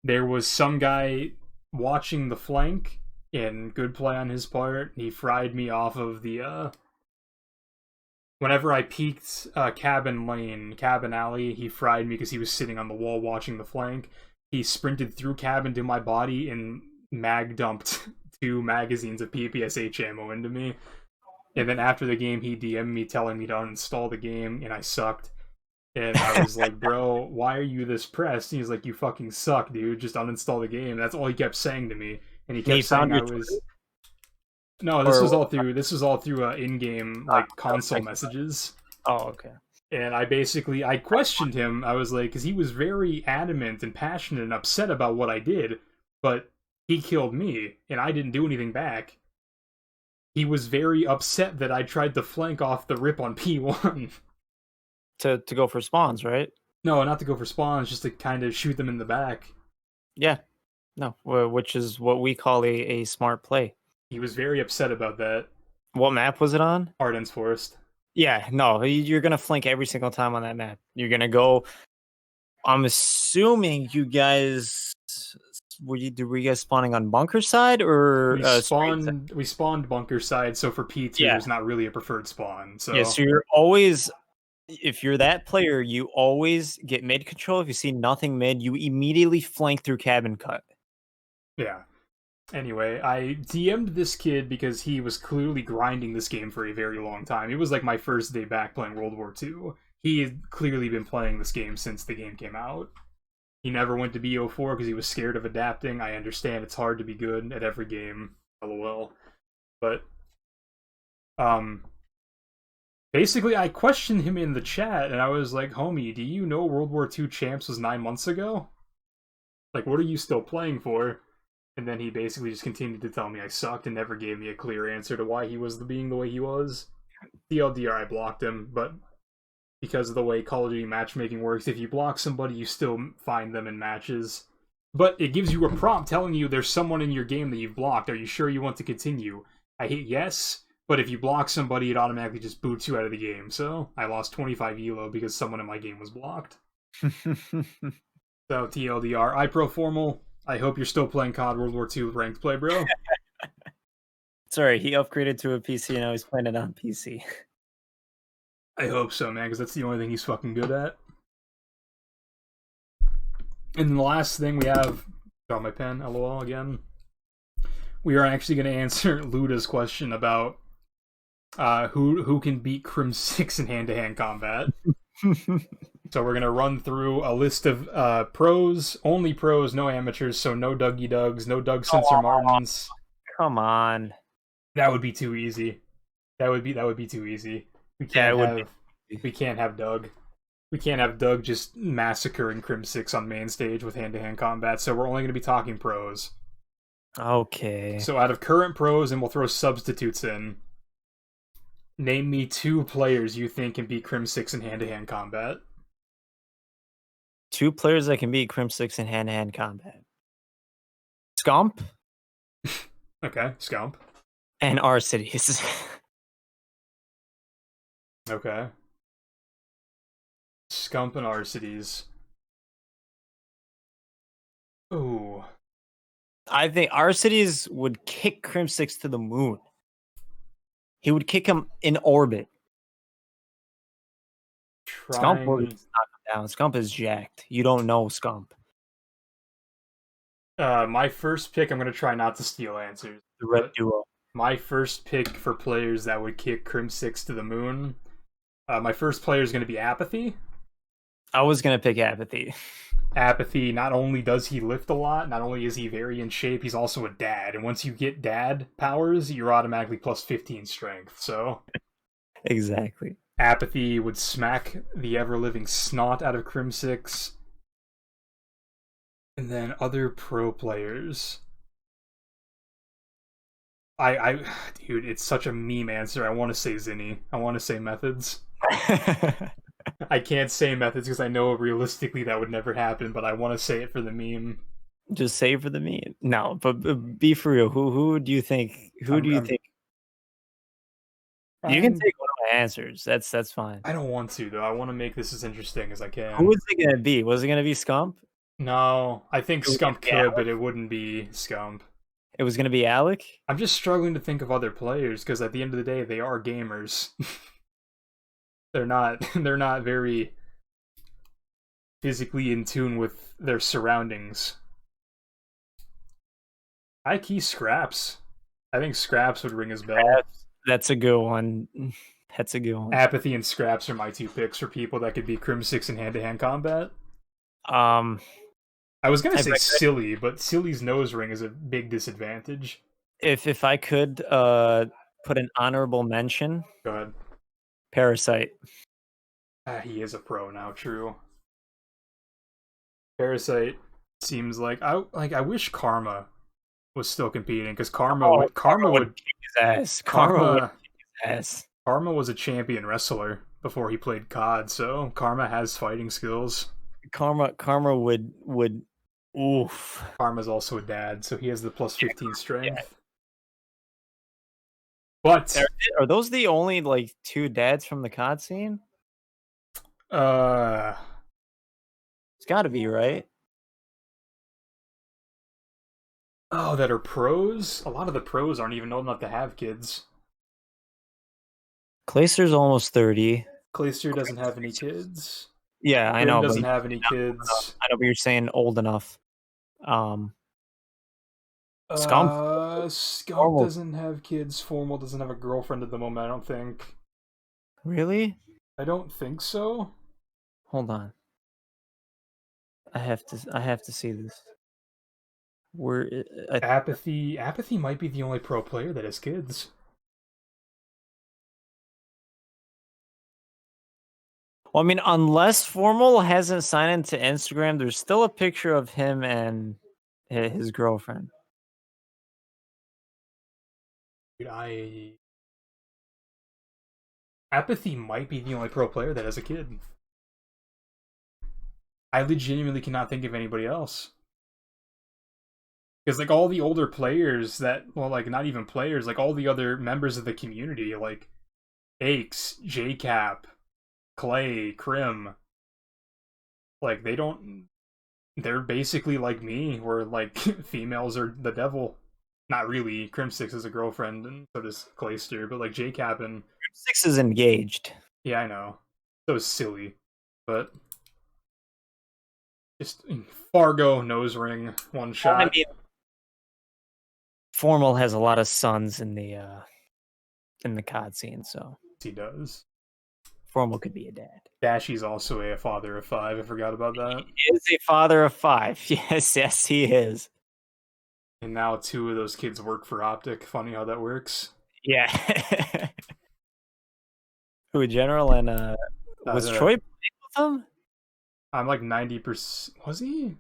There was some guy watching the flank, and good play on his part. He fried me off of the whenever I peeked cabin alley, he fried me because he was sitting on the wall watching the flank. He sprinted through cabin to my body and mag dumped 2 magazines of PPSH ammo into me. And then after the game, he DM'd me telling me to uninstall the game, and I sucked. And I was like, bro, why are you this pressed? And he's like, you fucking suck, dude. Just uninstall the game. That's all he kept saying to me. And he kept saying I was... No, this was all through in-game like console messages. Oh, okay. And I questioned him. I was like, because he was very adamant and passionate and upset about what I did, but he killed me, and I didn't do anything back. He was very upset that I tried to flank off the rip on P1. To go for spawns, right? No, not to go for spawns, just to kind of shoot them in the back. Yeah. No, which is what we call a smart play. He was very upset about that. What map was it on? Ardennes Forest. Yeah, no, you're going to flank every single time on that map. You're going to go... I'm assuming you guys... Were you guys spawning on bunker side or we spawned bunker side, so for P2 there's not really a preferred spawn. So so you're always, if you're that player, you always get mid control. If you see nothing mid, you immediately flank through cabin cut. Yeah. Anyway, I DM'd this kid because he was clearly grinding this game for a very long time. It was like my first day back playing World War II. He had clearly been playing this game since the game came out. He never went to BO4 because he was scared of adapting. I understand it's hard to be good at every game, lol. But, basically I questioned him in the chat, and I was like, homie, do you know World War II Champs was 9 months ago? Like, what are you still playing for? And then he basically just continued to tell me I sucked and never gave me a clear answer to why he was being the way he was. TLDR, I blocked him, but because of the way Call of Duty matchmaking works, if you block somebody, you still find them in matches. But it gives you a prompt telling you there's someone in your game that you've blocked. Are you sure you want to continue? I hit yes, but if you block somebody, it automatically just boots you out of the game. So I lost 25 elo because someone in my game was blocked. So TLDR, iProformal, I hope you're still playing COD World War II ranked play, bro. Sorry, he upgraded to a PC and I was playing it on PC. I hope so, man, because that's the only thing he's fucking good at. And then the last thing we have, got my pen, lol again. We are actually going to answer Luda's question about who can beat Crim 6 in hand-to-hand combat. So we're going to run through a list of pros, only pros, no amateurs, so no Dougie Dougs, no Doug Sensor Martins. Come on. That would be too easy. That would be too easy. We can't have Doug. We can't have Doug just massacring Crim 6 on main stage with hand-to-hand combat, so we're only going to be talking pros. Okay. So out of current pros, and we'll throw substitutes in, name me 2 players you think can beat Crim 6 in hand-to-hand combat. 2 players that can beat Crim 6 in hand-to-hand combat. Scump. Okay, Scump. And our cities. Okay. Scump and our cities. Ooh. I think our cities would kick Crim 6 to the moon. He would kick him in orbit. Scump would knock him down. Scump is jacked. You don't know Scump. My first pick, I'm going to try not to steal answers. The red duo. My first pick for players that would kick Crim 6 to the moon. My first player is going to be Apathy. I was going to pick Apathy. Apathy, not only does he lift a lot, not only is he very in shape, he's also a dad. And once you get dad powers, you're automatically plus 15 strength. So exactly. Apathy would smack the ever-living snot out of Crim 6. And then other pro players. Dude, it's such a meme answer. I want to say Zinni. I want to say Methods. I can't say Methods because I know realistically that would never happen, but I want to say it for the meme. Just say it for the meme. No, but be for real. Who do you think? Who do you think? You can take one of my answers. That's fine. I don't want to though. I want to make this as interesting as I can. Who was it gonna be? Was it gonna be Scump? No, I think Scump could, but it wouldn't be Scump. It was gonna be Alec? I'm just struggling to think of other players because at the end of the day, they are gamers. They're not very physically in tune with their surroundings. I key Scraps. I think Scraps would ring his bell. That's a good one. That's a good one. Apathy and Scraps are my 2 picks for people that could beat Crim 6 in hand-to-hand combat. I was gonna say Silly, but Silly's nose ring is a big disadvantage. If I could put an honorable mention. Go ahead. Parasite. He is a pro now, true. Parasite seems like I wish Karma was still competing because Karma would kick his ass. Karma was a champion wrestler before he played COD, so Karma has fighting skills. Karma would oof. Karma's also a dad, so he has the plus 15 strength. Yeah. But are those the only like 2 dads from the COD scene? It's got to be, right? Oh, that are pros? A lot of the pros aren't even old enough to have kids. Clayster's almost 30. Clayster doesn't have any kids. Yeah, I know. Doesn't have any kids. I know, but you're saying old enough. Scump doesn't have kids. Formal doesn't have a girlfriend at the moment, I don't think. Really? I don't think so. Hold on. I have to see this. Apathy might be the only pro player that has kids. Well, I mean, unless Formal hasn't signed into Instagram, there's still a picture of him and his girlfriend. Apathy might be the only pro player that has a kid. I legitimately cannot think of anybody else. Because, like, all the older players that, well, like, not even players, like, all the other members of the community, like, Aches, JCap, Clay, Crim, like, they're basically like me, where, like, females are the devil. Not really. Crim 6 is a girlfriend, and so does Clayster, but, like, JCap and... Crim 6 is engaged. Yeah, I know. So silly. But just Fargo nose ring, one shot. Well, I mean, Formal has a lot of sons in the COD scene, so he does. Formal could be a dad. Dashy's also a father of 5. I forgot about that. He is a father of 5. Yes, he is. And now 2 of those kids work for Optic. Funny how that works. Yeah. Who, General and was Troy playing with him? I'm like 90%. Was he?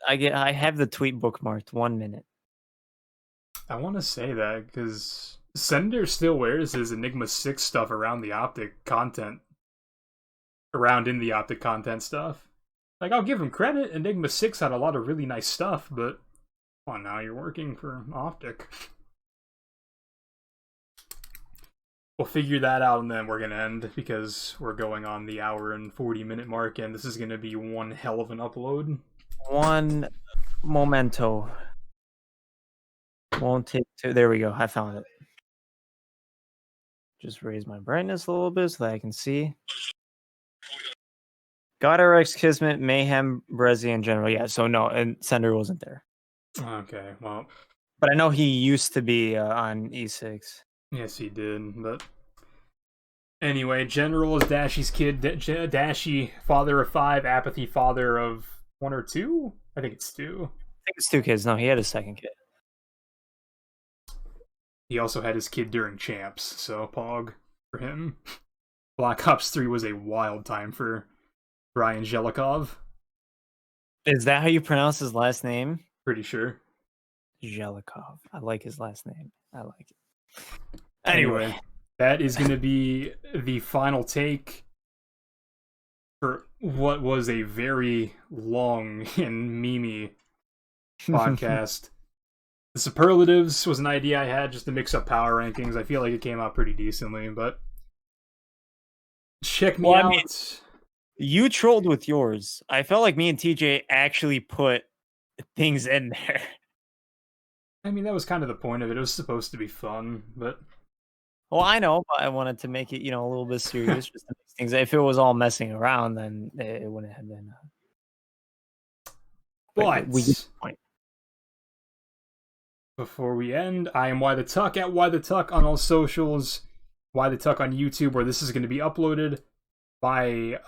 I have the tweet bookmarked. 1 minute. I want to say that because Sender still wears his Enigma 6 stuff around the Optic content. Around in the Optic content stuff. Like, I'll give him credit. Enigma 6 had a lot of really nice stuff, but come on now, you're working for Optic. We'll figure that out and then we're going to end because we're going on the hour and 40-minute mark and this is going to be one hell of an upload. One momento. Won't take 2. There we go. I found it. Just raise my brightness a little bit so that I can see. God RX, Kismet, Mayhem, Brezzy, and General. Yeah, so no, and Sender wasn't there. Okay, well. But I know he used to be on E6. Yes, he did, but anyway, General is Dashy's kid. Dashy, father of 5, Apathy, father of 1 or 2? I think it's 2. I think it's 2 kids. No, he had a second kid. He also had his kid during Champs, so Pog for him. Black Ops 3 was a wild time for Brian Zelikov. Is that how you pronounce his last name? Pretty sure. Zelikov. I like his last name. I like it. Anyway, that is going to be the final take for what was a very long and memey podcast. The Superlatives was an idea I had just to mix up power rankings. I feel like it came out pretty decently, but check me out. I mean, you trolled with yours. I felt like me and TJ actually put things in there. I mean, that was kind of the point of it. It was supposed to be fun, but... Well, I know, but I wanted to make it, a little bit serious. Just to make things. If it was all messing around, then it wouldn't have been... But we get the point. Before we end, I am Why the Tuck at Why the Tuck on all socials. Why the Tuck on YouTube, where this is going to be uploaded. My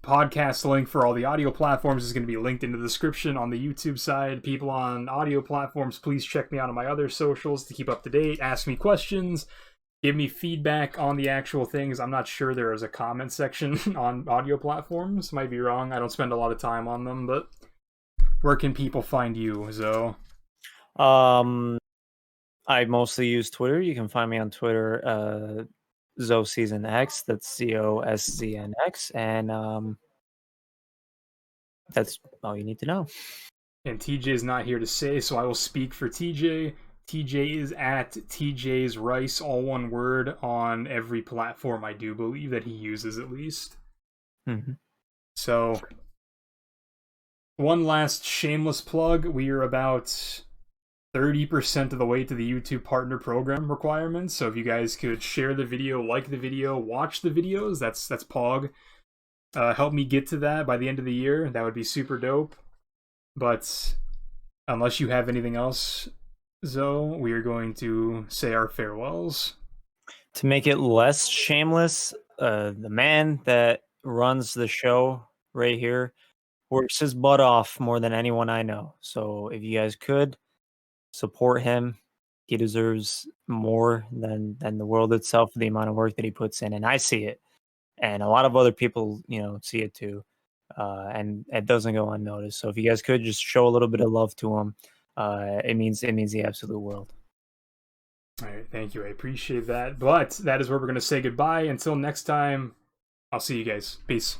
podcast link for all the audio platforms is going to be linked in the description on the YouTube side. People on audio platforms, please check me out on my other socials to keep up to date. Ask me questions. Give me feedback on the actual things. I'm not sure there is a comment section on audio platforms. Might be wrong. I don't spend a lot of time on them, but where can people find you, Zoe? I mostly use Twitter. You can find me on Twitter, ZoSeasonX. That's ZOSZNX, and that's all you need to know. And TJ is not here to say, so I will speak for TJ. TJ is at TJ's Rice, all one word, on every platform I do believe that he uses at least. Mm-hmm. So, one last shameless plug. We are about 30% of the way to the YouTube partner program requirements. So if you guys could share the video, like the video, watch the videos, that's Pog. Help me get to that by the end of the year. That would be super dope. But unless you have anything else, Zoe, we are going to say our farewells. To make it less shameless, the man that runs the show right here works his butt off more than anyone I know. So if you guys could support him, he deserves more than the world itself for the amount of work that he puts in, and I see it, and a lot of other people see it too, and it doesn't go unnoticed. So if you guys could just show a little bit of love to him, it means the absolute world. All right, thank you. I appreciate that. But that is where we're going to say goodbye. Until next time, I'll see you guys. Peace.